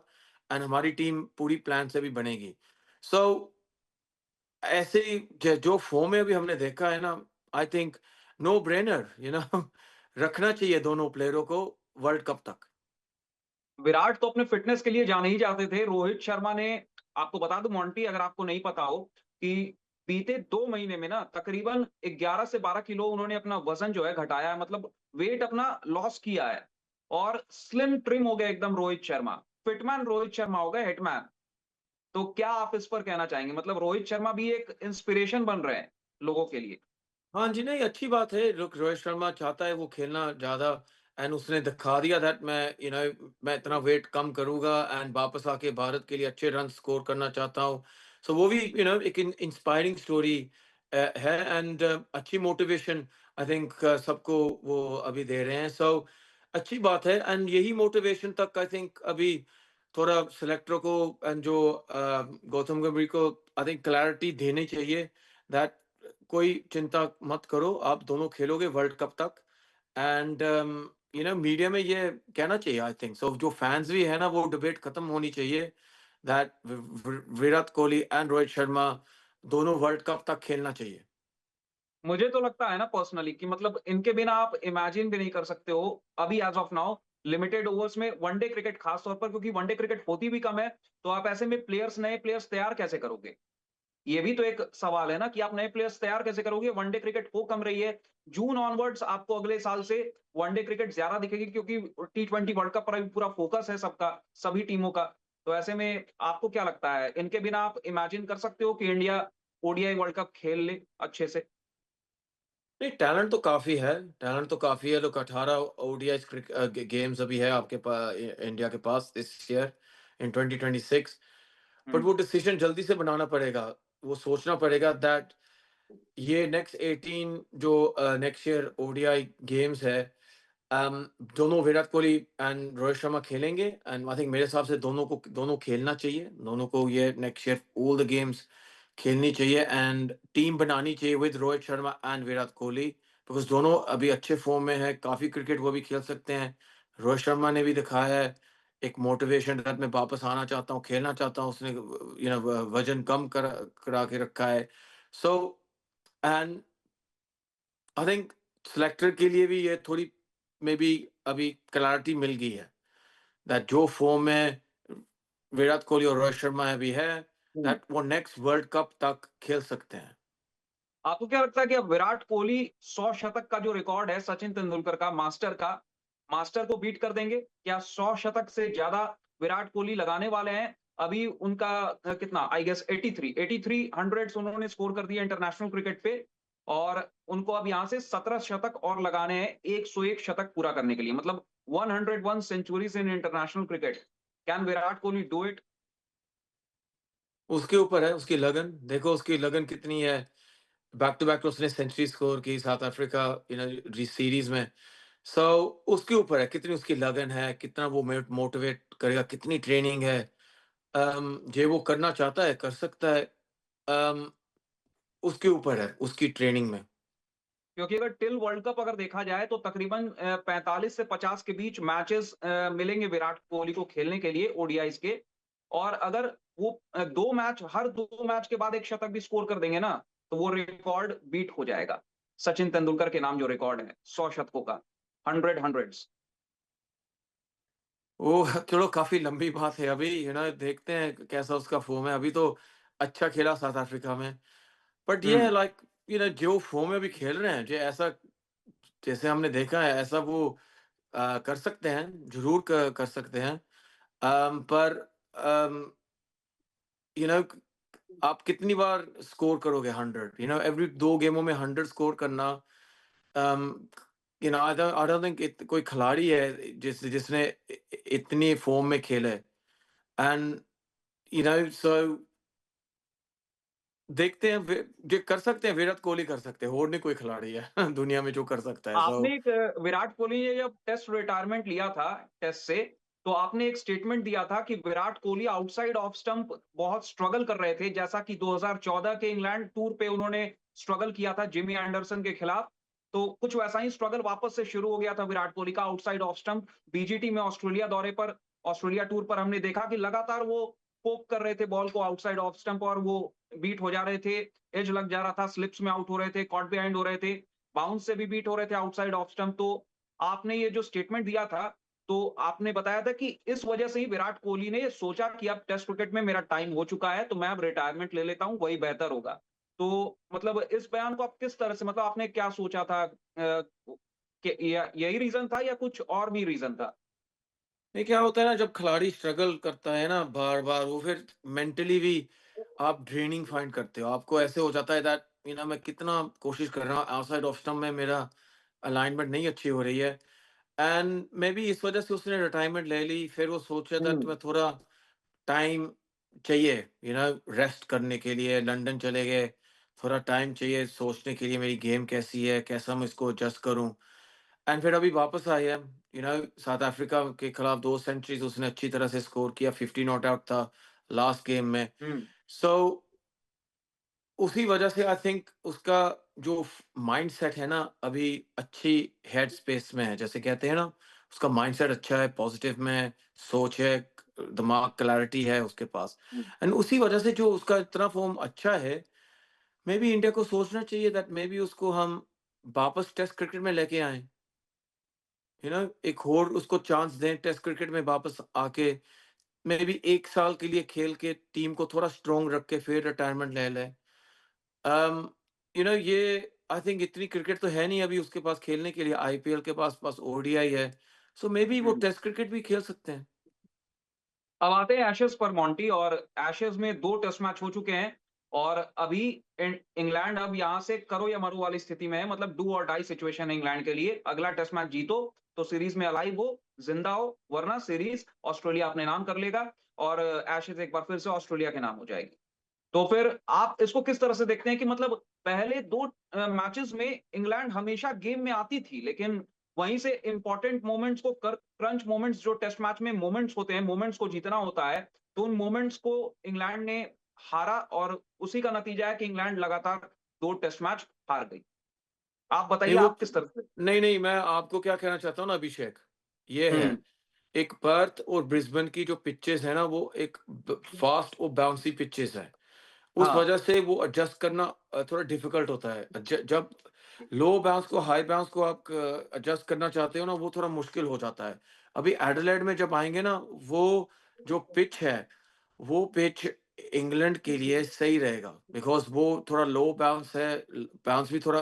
एंड हमारी टीम पूरी प्लान से भी बनेगी। सो ऐसे ही जो फॉर्म में अभी हमने देखा है ना, आई थिंक नो ब्रेनर रखना चाहिए दोनों प्लेयरों को वर्ल्ड कप तक।
विराट तो अपने फिटनेस के लिए जाने ही जाते थे। रोहित शर्मा ने, आपको बता दूं मोंटी, अगर आपको नहीं पता हो, कि बीते 2 महीने में ना तकरीबन 11 से 12 किलो उन्होंने अपना वज़न जो है घटाया है, मतलब वेट अपना लॉस किया है और स्लिम ट्रिम हो गए एकदम रोहित शर्मा। फिटमैन रोहित शर्मा हो गए हिटमैन। तो क्या आप इस पर कहना चाहेंगे? मतलब रोहित शर्मा भी एक इंस्पिरेशन बन रहे हैं लोगों के लिए।
हाँ जी, नहीं अच्छी बात है। लोग रोहित शर्मा चाहता है वो खेलना ज़्यादा एंड उसने दिखा दिया दैट मैं इतना वेट कम करूँगा एंड वापस आके भारत के लिए अच्छे रन स्कोर करना चाहता हूँ। सो वो भी एक इंस्पायरिंग स्टोरी है एंड अच्छी मोटिवेशन आई थिंक सबको वो अभी दे रहे हैं। सो अच्छी बात है एंड यही मोटिवेशन तक आई थिंक अभी थोड़ा सिलेक्टर को एंड जो गौतम गंभीर को आई थिंक क्लैरिटी देनी चाहिए दैट कोई चिंता मत करो, आप दोनों खेलोगे वर्ल्ड कप तक एंड मीडिया में ये कहना चाहिए आई थिंक सो जो फैंस भी है ना वो डिबेट खत्म होनी चाहिए दैट विराट कोहली एंड रोहित शर्मा दोनों वर्ल्ड कप तक खेलना चाहिए।
मुझे तो लगता है ना पर्सनली कि मतलब इनके बिना आप इमेजिन भी नहीं कर सकते हो अभी as of now limited overs में वनडे क्रिकेट, खास तौर पर क्योंकि वनडे क्रिकेट होती भी कम है। तो आप ऐसे में नए प्लेयर्स तैयार कैसे करोगे? ये भी तो एक सवाल है ना कि आप नए प्लेयर्स तैयार कैसे करोगे? वनडे क्रिकेट हो कम रही है। जून ऑनवर्ड्स आपको अगले साल से वनडे क्रिकेट ज्यादा दिखेगी, क्योंकि T20 वर्ल्ड कप पर अभी पूरा फोकस है सबका, सभी टीमों का। तो ऐसे में आपको क्या लगता है, इनके बिना आप इमेजिन कर सकते हो कि इंडिया ओडीआई वर्ल्ड कप खेल ले अच्छे से?
नहीं, टैलेंट तो काफ़ी है। लोग 18 ओडीआई गेम्स अभी है आपके पास इंडिया के पास दिस ईयर इन 2026 बट
हम्म।
वो डिसीजन जल्दी से बनाना पड़ेगा। वो सोचना पड़ेगा दैट ये नेक्स्ट 18 जो नेक्स्ट ईयर ओडीआई गेम्स है दोनों विराट कोहली एंड रोहित शर्मा खेलेंगे एंड आई थिंक मेरे हिसाब से दोनों खेलना चाहिए। दोनों को ये next year all the games खेलनी चाहिए एंड टीम बनानी चाहिए with Rohit Sharma and Virat Kohli because दोनों अभी अच्छे फ़ॉर्म में हैं, काफ़ी क्रिकेट वो भी खेल सकते हैं। रोहित शर्मा ने भी दिखाया है एक मोटिवेशन दैट मैं वापस आना चाहता हूँ, खेलना चाहता हूँ। उसने वज़न कम करा के रखा है। So and I think selector के लिए भी ये थोड़ी मे बी अभी क्लैरिटी मिल गई है दैट जो फॉर्म में विराट कोहली और रोहित शर्मा अभी है
हम्म।
दैट वो नेक्स्ट वर्ल्ड कप तक खेल सकते हैं।
आपको क्या लगता है कि अब विराट कोहली 100 शतक का जो रिकॉर्ड है सचिन तेंदुलकर का, मास्टर को बीट कर देंगे? क्या 100 शतक से ज्यादा विराट कोहली लगाने वाले हैं? अभी उनका कितना, आई गेस 83 हंड्रेड्स उन्होंने स्कोर कर दिया इंटरनेशनल क्रिकेट पे। और उनको अब यहाँ से 17 शतक और लगाने हैं 101 शतक पूरा करने के लिए, मतलब 101 centuries in international cricket. Can Virat Kohli do it?
उसके ऊपर है उसकी लगन, देखो उसकी लगन कितनी है। बैक टू बैक उसने सेंचुरी स्कोर की साउथ अफ्रीका सीरीज में। सो उसके ऊपर है कितनी उसकी लगन है, कितना वो मोटिवेट करेगा, कितनी ट्रेनिंग है। जे वो करना चाहता है कर सकता है। um, उसके ऊपर है उसकी ट्रेनिंग में।
क्योंकि अगर टिल वर्ल्ड कप अगर देखा जाए तो तकरीबन 45 से 50 के बीच मैचेस मिलेंगे विराट कोहली को खेलने के लिए ओडीआईस के। और अगर वो हर दो मैच के बाद एक शतक भी स्कोर कर देंगे ना, तो वो रिकॉर्ड बीट हो जाएगा। सचिन तेंदुलकर के नाम जो रिकॉर्ड है 100 शतकों का, हंड्रेड्स।
वो चलो काफ़ी लंबी बात है अभी देखते हैं कैसा उसका फ़ॉर्म है। अभी तो अच्छा खेला साउथ अफ्रीका में। बट ये है
हम्म।
लाइक जो फ़ॉर्म में अभी खेल रहे हैं, जो ऐसा जैसे हमने देखा है ऐसा वो कर सकते हैं, ज़रूर कर सकते हैं। पर अम, यू नो आप कितनी बार स्कोर करोगे 100? एवरी 2 गेमों में 100 स्कोर करना अम, आई डोंट थिंक कोई खिलाड़ी है जिसने इतनी फ़ॉर्म में खेला है एंड सो देखते हैं जो कर सकते हैं विराट कोहली कर सकते हैं और नहीं कोई खिलाड़ी है दुनिया में जो कर सकता है सो
आपने एक विराट कोहली ने जब टेस्ट रिटायरमेंट लिया था टेस्ट से, तो आपने एक स्टेटमेंट दिया था कि Virat Kohli outside off stump बहुत स्ट्रगल कर रहे थे, जैसा कि 2014 के इंग्लैंड टूर पे उन्होंने स्ट्रगल किया था जिमी एंडरसन के खिलाफ। तो कुछ वैसा ही स्ट्रगल वापस से शुरू हो गया था विराट कोहली का आउटसाइड ऑफ स्टंप। बीजीटी में ऑस्ट्रेलिया दौरे पर, ऑस्ट्रेलिया टूर पर हमने देखा कि लगातार वो पोक कर रहे थे बॉल को आउटसाइड ऑफ स्टंप और वो बीट हो जा रहे थे, एज लग जा रहा था, स्लिप्स में आउट हो रहे थे, कॉट बिहाइंड हो रहे थे, बाउंस से भी बीट हो रहे थे आउटसाइड ऑफ स्टंप। तो आपने ये जो स्टेटमेंट दिया था, तो आपने बताया था कि इस वजह से ही विराट कोहली ने ये सोचा कि अब टेस्ट क्रिकेट में मेरा टाइम हो चुका है, तो मैं अब रिटायरमेंट ले लेता हूँ, वही बेहतर होगा। तो मतलब इस बयान को आप किस तरह से, मतलब आपने क्या सोचा था, कि यही रीज़न था या कुछ और भी रीज़न था?
नहीं, क्या होता है ना, जब खिलाड़ी स्ट्रगल करता है ना बार-बार, वो फिर मेंटली भी आप ड्रेनिंग फाइंड करते हो। आपको ऐसे हो जाता है दैट मैं कितना कोशिश कर रहा हूँ, आउटसाइड ऑफ स्टंप में मेरा अलाइनमेंट नहीं अच्छी हो रही है। एंड मेबी इस वजह से उसने रिटायरमेंट ले ली। फिर वो सोचा दैट
हुँ,
मैं थोड़ा टाइम चाहिए रेस्ट करने के लिए, लंदन चले गए। थोड़ा टाइम चाहिए सोचने के लिए मेरी गेम कैसी है, कैसा मैं इसको एडजस्ट करूँ। एंड फिर अभी वापस आए हैं। साउथ अफ्रीका के खिलाफ 2 सेंचुरीज़ उसने अच्छी तरह से स्कोर किया, 50 नॉट आउट था लास्ट गेम में।
हुँ,
सो उसी वजह से आई थिंक उसका जो फ माइंडसेट है ना, अभी अच्छी हेड स्पेस में है। जैसे कहते हैं ना, उसका माइंडसेट अच्छा है, पॉज़िटिव में सोच है, दिमाग क्लैरिटी है उसके पास।
हुँ।
एंड उसी वजह से जो उसका इतना फ़ॉर्म अच्छा है, मेबी इंडिया को सोचना चाहिए दैट मेबी उसको हम वापस टेस्ट क्रिकेट में लेके आएँ। एक और उसको चांस दें टेस्ट क्रिकेट में वापस आके, मे बी 1 साल के लिए खेल के टीम को थोड़ा स्ट्रॉन्ग रख के फिर रिटायरमेंट ले लें। अम, ये आई थिंक इतनी क्रिकेट तो है नहीं अभी उसके पास खेलने के लिए, आईपीएल के पास ओडीआई है। सो मे बी वो
हुँ।
टेस्ट क्रिकेट भी खेल सकते हैं।
अब आते हैं एशेज़ पर मोंटी, और एशेज़ में 2 टेस्ट मैच हो चुके हैं और अभी इंग्लैंड अब यहाँ से करो या मरो वाली स्थिति में है, मतलब डू और डाई सिचुएशन है इंग्लैंड के लिए। अगला टेस्ट मैच जीतो तो सीरीज़ में अलाइव हो, ज़िंदा हो, वरना सीरीज़ ऑस्ट्रेलिया अपने नाम कर लेगा और एशेज़ एक बार फिर से ऑस्ट्रेलिया के नाम हो जाएगी। तो फिर आप इसको किस तरह से देखते हैं कि मतलब पहले 2 मैचेस में इंग्लैंड हमेशा गेम में आती थी, लेकिन वहीं से इम्पोर्टेंट मोमेंट्स को कर क्रंच मोमेंट्स, जो टेस्ट मैच में मोमेंट्स होते हैं, मोमेंट्स को जीतना होता है, तो उन मोमेंट्स को इंग्लैंड ने हारा और उसी का नतीजा है कि इंग्लैंड लगातार 2 टेस्ट मैच हार गई। आप बताइए
नहीं वो
आप किस तरह से?
नहीं, नहीं, मैं आपको क्या कहना चाहता हूँ ना अभिषेक, ये है,
हुँ,
एक पर्थ और ब्रिस्बेन की जो पिचेज़ है ना, वो एक ब फास्ट और बाउंसी पिचेज़ है। उस
हाँ,
वजह से वो एडजस्ट करना थोड़ा डिफ़िकल्ट होता है। जब लो बाउंस को हाई बाउंस को आप एडजस्ट करना चाहते हो ना, वो थोड़ा मुश्किल हो जाता है। अभी एडिलेड में जब आएँगे ना, वो जो पिच है, वो पिच इंग्लैंड के लिए सही रहेगा, बिकॉज़ वो थोड़ा लो बाउंस है, बाउंस भी थोड़ा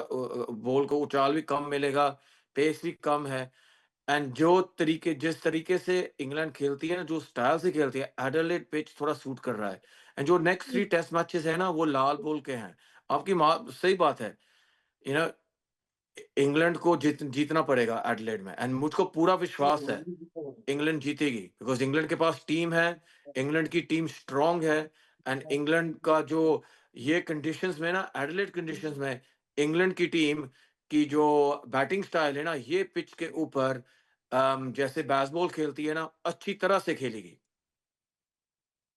बॉल को उछाल भी कम मिलेगा, पेस भी कम है। एंड जिस तरीके से इंग्लैंड खेलती है ना, जो स्टाइल से खेलती है, एडिलेड पिच थोड़ा सूट कर रहा है। एंड जो नेक्स्ट 3 टेस्ट मैचेज़ हैं ना, वो लाल बॉल के हैं। आपकी मा सही बात है। यू नो इंग्लैंड को जीतना पड़ेगा एडिलेड में, एंड मुझको पूरा विश्वास है, इंग्लैंड जीतेगी, बिकॉज़ इंग्लैंड के पास टीम है, इंग्लैंड की टीम स्ट्रॉन्ग है। एंड इंग्लैंड का जो ये कंडीशंस में ना, एडिलेड कंडीशंस में इंग्लैंड की टीम की जो बैटिंग स्टाइल है ना, ये पिच के ऊपर जैसे बेसबॉल खेलती है ना, अच्छी तरह से खेलेगी।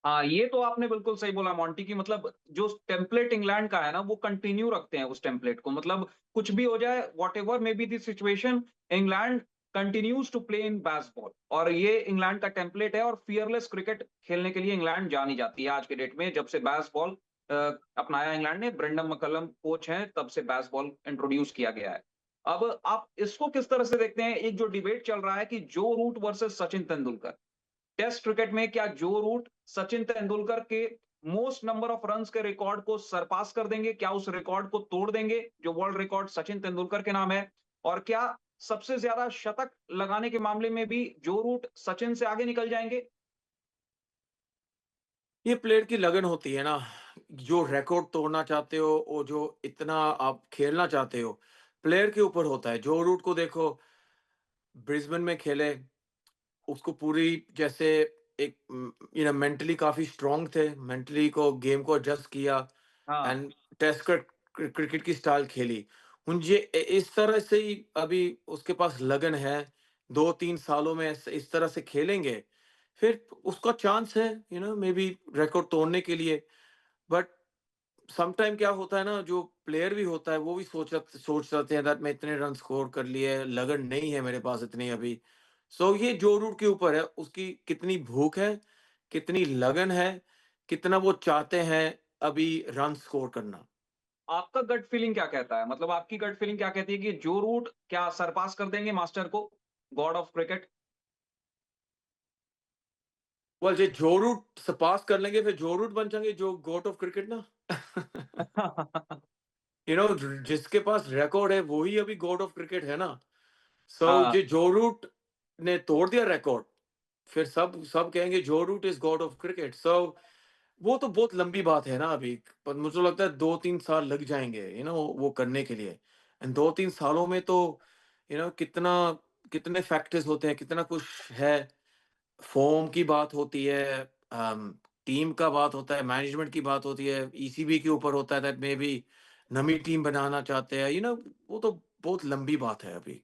हाँ, ये तो आपने बिल्कुल सही बोला मोंटी, कि मतलब जो टेम्पलेट इंग्लैंड का है ना, वो कंटिन्यू रखते हैं उस टेम्पलेट को। मतलब कुछ भी हो जाए, whatever may be the situation, England continues to play in Bazball, और ये इंग्लैंड का टेम्पलेट है और फियरलेस क्रिकेट खेलने के लिए इंग्लैंड जानी जाती है आज के डेट में। जब से बेसबॉल अपनाया इंग्लैंड ने, ब्रेंडन मैकलम कोच हैं, तब से बेसबॉल इंट्रोड्यूस किया गया है। अब आप इसको किस तरह से देखते हैं? एक जो डिबेट चल रहा है कि Joe Root versus Sachin Tendulkar, test cricket में क्या जो रूट सचिन तेंदुलकर के मोस्ट नंबर ऑफ रन्स के रिकॉर्ड को सरपास कर देंगे? क्या उस रिकॉर्ड को तोड़ देंगे जो वर्ल्ड रिकॉर्ड सचिन तेंदुलकर के नाम है? और क्या सबसे ज्यादा शतक लगाने के मामले में भी जो रूट सचिन से आगे निकल जाएंगे?
ये प्लेयर की लगन होती है ना, जो रिकॉर्ड तोड़ना चाहते हो और जो इतना आप खेलना चाहते हो, प्लेयर के ऊपर होता है। जो रूट को देखो, ब्रिस्बेन में खेले, उसको पूरी जैसे एक मेंटली काफ़ी स्ट्रॉन्ग थे, मेंटली को गेम को एडजस्ट किया
हाँ।
एंड टेस्ट क्रिकेट की स्टाइल खेली। मुझे इस तरह से ही अभी उसके पास लगन है, 2-3 सालों में इस तरह से खेलेंगे, फिर उसका चांस है मे बी रिकॉर्ड तोड़ने के लिए। बट सम टाइम क्या होता है ना, जो प्लेयर भी होता है वो भी सोच सकते हैं दैट मैं इतने रन स्कोर कर लिए, लगन नहीं है मेरे पास इतनी अभी। सो ये जो रूट के ऊपर है, उसकी कितनी भूख है, कितनी लगन है, कितना वो चाहते हैं अभी रन स्कोर करना।
आपका गट फीलिंग क्या कहता है? मतलब आपकी गट फीलिंग क्या कहती है कि जो रूट क्या सरपास कर देंगे मास्टर को, गॉड ऑफ क्रिकेट?
वेल जे जो रूट सरपास कर लेंगे, फिर जो रूट बन जाएंगे जो गॉड ऑफ क्रिकेट ना। यू नो, जिसके पास रिकॉर्ड है वही अभी गॉड ऑफ क्रिकेट है ना। सो
हाँ,
ये जो रूट ने तोड़ दिया रिकॉर्ड, फिर सब सब कहेंगे Joe Root is god of cricket. So वो तो बहुत लंबी बात है ना अभी, पर मुझे लगता है 2-3 साल लग जाएंगे वो करने के लिए। एंड 2-3 सालों में तो कितना, कितने फैक्टर्स होते हैं, कितना कुछ है। फॉर्म की बात होती है, टीम का बात होता है, मैनेजमेंट की बात होती है, ईसीबी के ऊपर होता है दैट मे बी नई टीम बनाना चाहते हैं, वो तो बहुत लंबी बात है अभी।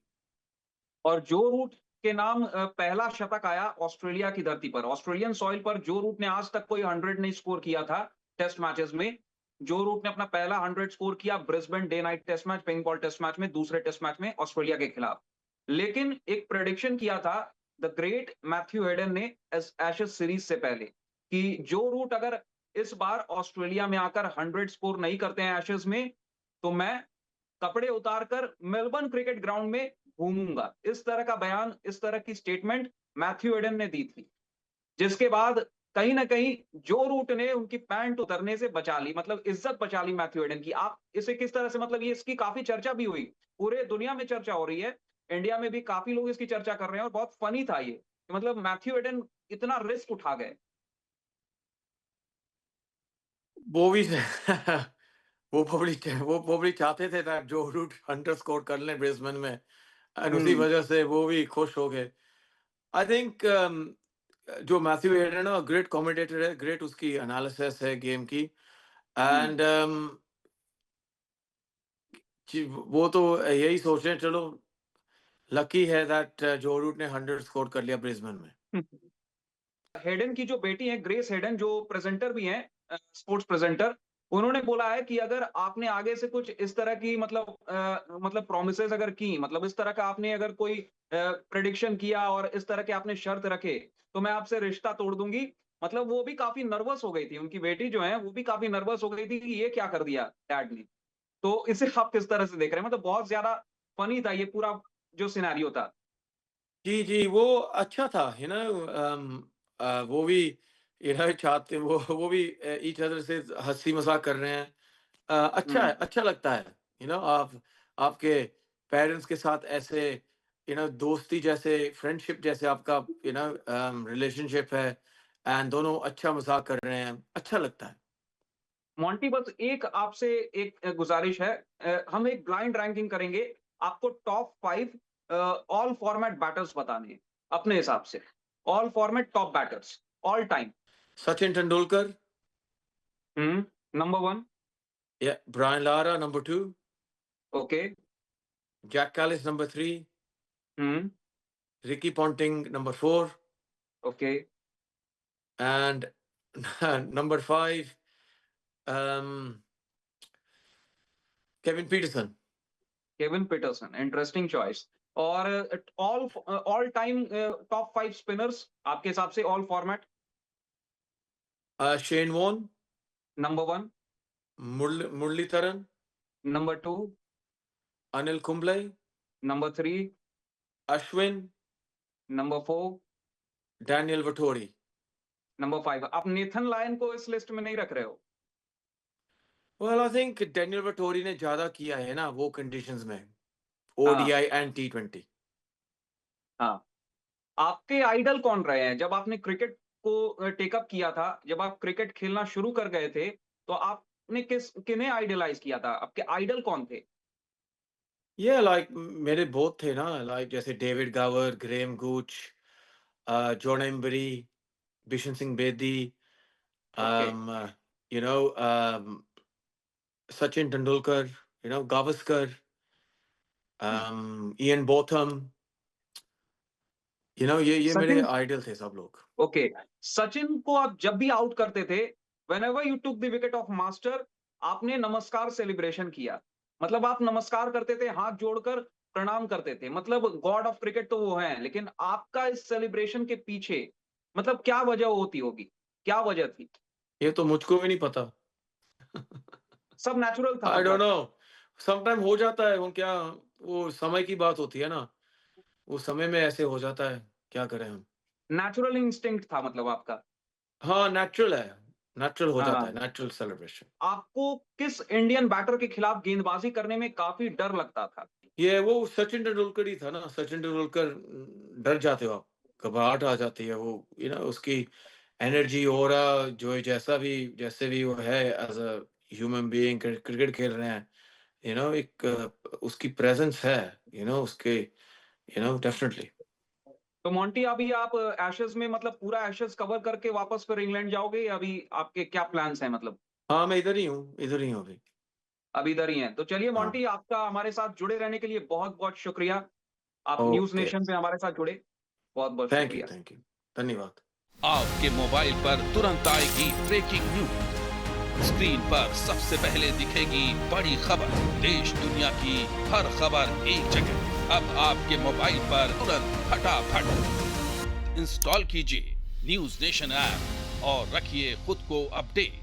और जो रूट के नाम पहला शतक आया ऑस्ट्रेलिया की धरती पर, ऑस्ट्रेलियन सॉइल पर जो रूट ने आज तक कोई 100 नहीं स्कोर किया था टेस्ट मैचेस में। जो रूट ने अपना पहला 100 स्कोर किया Brisbane day night test match, pink ball test match में, दूसरे टेस्ट मैच में ऑस्ट्रेलिया के खिलाफ। लेकिन एक प्रेडिक्शन किया था द ग्रेट मैथ्यू हेडन ने एशेज सीरीज से पहले कि जो रूट अगर इस बार ऑस्ट्रेलिया में आकर 100 स्कोर नहीं करते हैं एशेज में, तो मैं कपड़े उतारकर मेलबर्न क्रिकेट ग्राउंड में घूमूंगा। इस तरह का बयान, इस तरह की स्टेटमेंट मैथ्यू एडन ने दी थी, जिसके बाद कहीं ना कहीं जो रूट ने उनकी पैंट उतरने से बचा ली, मतलब इज्जत बचा ली मैथ्यू एडन की। आप इसे किस तरह से, मतलब ये इसकी काफी चर्चा भी हुई, पूरे दुनिया में चर्चा हो रही है, इंडिया में भी काफी लोग इसकी चर्चा कर रहे हैं, और बहुत फनी था ये कि मतलब मैथ्यू एडन इतना रिस्क उठा गए।
वो भी वो भी चाहते थे that जो रूट 100 स्कोर कर लें ब्रिस्बेन में, एंड उसी
हम्म।
वजह से वो भी खुश हो गए। आई थिंक जो मैथ्यू हेड है ना, ग्रेट कमेंटेटर है, ग्रेट उसकी एनालिसिस है गेम की।
हम्म।
एंड वो तो यही सोच रहे हैं, चलो लकी है दैट जो रूट ने 100 स्कोर कर लिया ब्रिस्बेन में।
हेडन की जो बेटी है ग्रेस हेडन, जो प्रेजेंटर भी हैं, स्पोर्ट्स प्रेजेंटर, उन्होंने बोला है कि अगर आपने आगे से कुछ इस तरह की मतलब प्रोमिसेस अगर की, मतलब इस तरह का आपने अगर कोई प्रेडिक्शन किया और इस तरह के आपने शर्त रखे, तो मैं आपसे रिश्ता तोड़ दूंगी। मतलब वो भी काफी नर्वस हो गई थी, उनकी बेटी जो है वो भी काफी नर्वस हो गई थी कि ये क्या कर दिया डैड ने। तो इसे आप किस तरह से देख रहे हैं? मतलब बहुत ज्यादा फनी था ये पूरा जो सिनेरियो था।
जी, जी, वो अच्छा था, वो भी चाहते, वो भी ईच अदर से हँसी-मज़ाक कर रहे हैं। अच्छा है,
हम्म।
अच्छा लगता है, आप आपके पेरेंट्स के साथ ऐसे दोस्ती जैसे, फ्रेंडशिप जैसे आपका रिलेशनशिप है, एंड दोनों अच्छा मज़ाक कर रहे हैं, अच्छा लगता है।
मोंटी, बस एक आपसे एक गुजारिश है। हम एक ब्लाइंड रैंकिंग करेंगे। आपको टॉप 5 ऑल फॉर्मेट बैटर्स बताने हैं अपने हिसाब से। All format top batters all time.
Sachin Tendulkar,
number 1।
या Brian Lara number 2,
okay.
Jack Kallis number 3,
hmm.
Ricky Ponting number 4,
okay.
And number 5, um, Kevin Pietersen.
Kevin Pietersen, interesting choice. और all all time top 5 spinners आपके हिसाब से all format.
Shane Warne,
number 1।
Muralidharan,
number 2।
Anil Kumble,
number 3।
Ashwin,
number 4।
Daniel Vettori.
Number 5। आप नेथन लायन को इस लिस्ट में नहीं रख रहे हो?
वेल, आई थिंक डैनियल वटोरी ने ज्यादा किया है ना वो कंडीशंस में,
हाँ।
ओडीआई एंड टी20।
हाँ। आपके आइडल कौन रहे हैं जब आपने क्रिकेट को टेक अप किया था, जब आप क्रिकेट खेलना शुरू कर गए थे, तो आपने किन्हें आइडलाइज किया था? आपके आइडल कौन थे?
ये लाइक मेरे बहुत थे ना, लाइक जैसे David Gower, Graeme Gooch, John Emburey, Bishan Singh Bedi,
okay.
um, uh, you know, Sachin Tendulkar, Gavaskar, Ian Botham, ये मेरे
सचिन।
आइडल थे सब लोग।
ओके। सचिन को आप जब भी आउट करते थे, whenever you took the wicket of master, आपने नमस्कार सेलिब्रेशन किया। मतलब आप नमस्कार करते थे, हाथ जोड़कर प्रणाम करते थे। मतलब गॉड ऑफ क्रिकेट तो वो हैं, लेकिन आपका इस सेलिब्रेशन के पीछे मतलब क्या वजह होती होगी? क्या वजह थी?
ये तो मुझको भी नहीं पता।
सब नेचुरल था
आई डोंट
मतलब।
नो, सम टाइम हो जाता है, वो क्या, वो समय की बात होती है ना, वो समय में ऐसे हो जाता है, क्या करें हम?
नेचुरल इंस्टिंक्ट था मतलब आपका।
हाँ, नेचुरल है, नेचुरल हो जाता है,
हाँ।
Natural celebration.
आपको किस इंडियन बैटर के खिलाफ गेंदबाजी करने में काफ़ी डर लगता था?
ये वो सचिन तेंदुलकर ही था ना, सचिन तेंदुलकर, डर जाते हो आप, घबराहट आ जाती है, वो उसकी एनर्जी, ऑरा, जो जैसे भी वो है as a human being, cricket खेल रहे हैं, एक उसकी प्रेज़ेंस है, उसके, डेफिनिटली।
तो मोंटी अभी आप एशेज़ में मतलब पूरा एशेज़ कवर करके वापस फिर इंग्लैंड जाओगे या अभी आपके क्या प्लान्स हैं मतलब?
हाँ, मैं इधर ही हूँ अभी।
अभी इधर ही हैं। तो चलिए
हाँ,
मोंटी आपका हमारे साथ जुड़े रहने के लिए बहुत-बहुत शुक्रिया। आप न्यूज़
ओके,
नेशन पे हमारे साथ जुड़े। बहुत-बहुत शुक्रिया।
थैंक यू, धन्यवाद।
आपके मोबाइल पर तुरंत आएगी ब्रेकिंग न्यूज। स्क्रीन पर सबसे पहले दिखेगी बड़ी खबर। देश दुनिया की हर खबर एक जगह। अब आपके मोबाइल पर तुरंत फटाफट इंस्टॉल कीजिए न्यूज नेशन ऐप और रखिए खुद को अपडेट।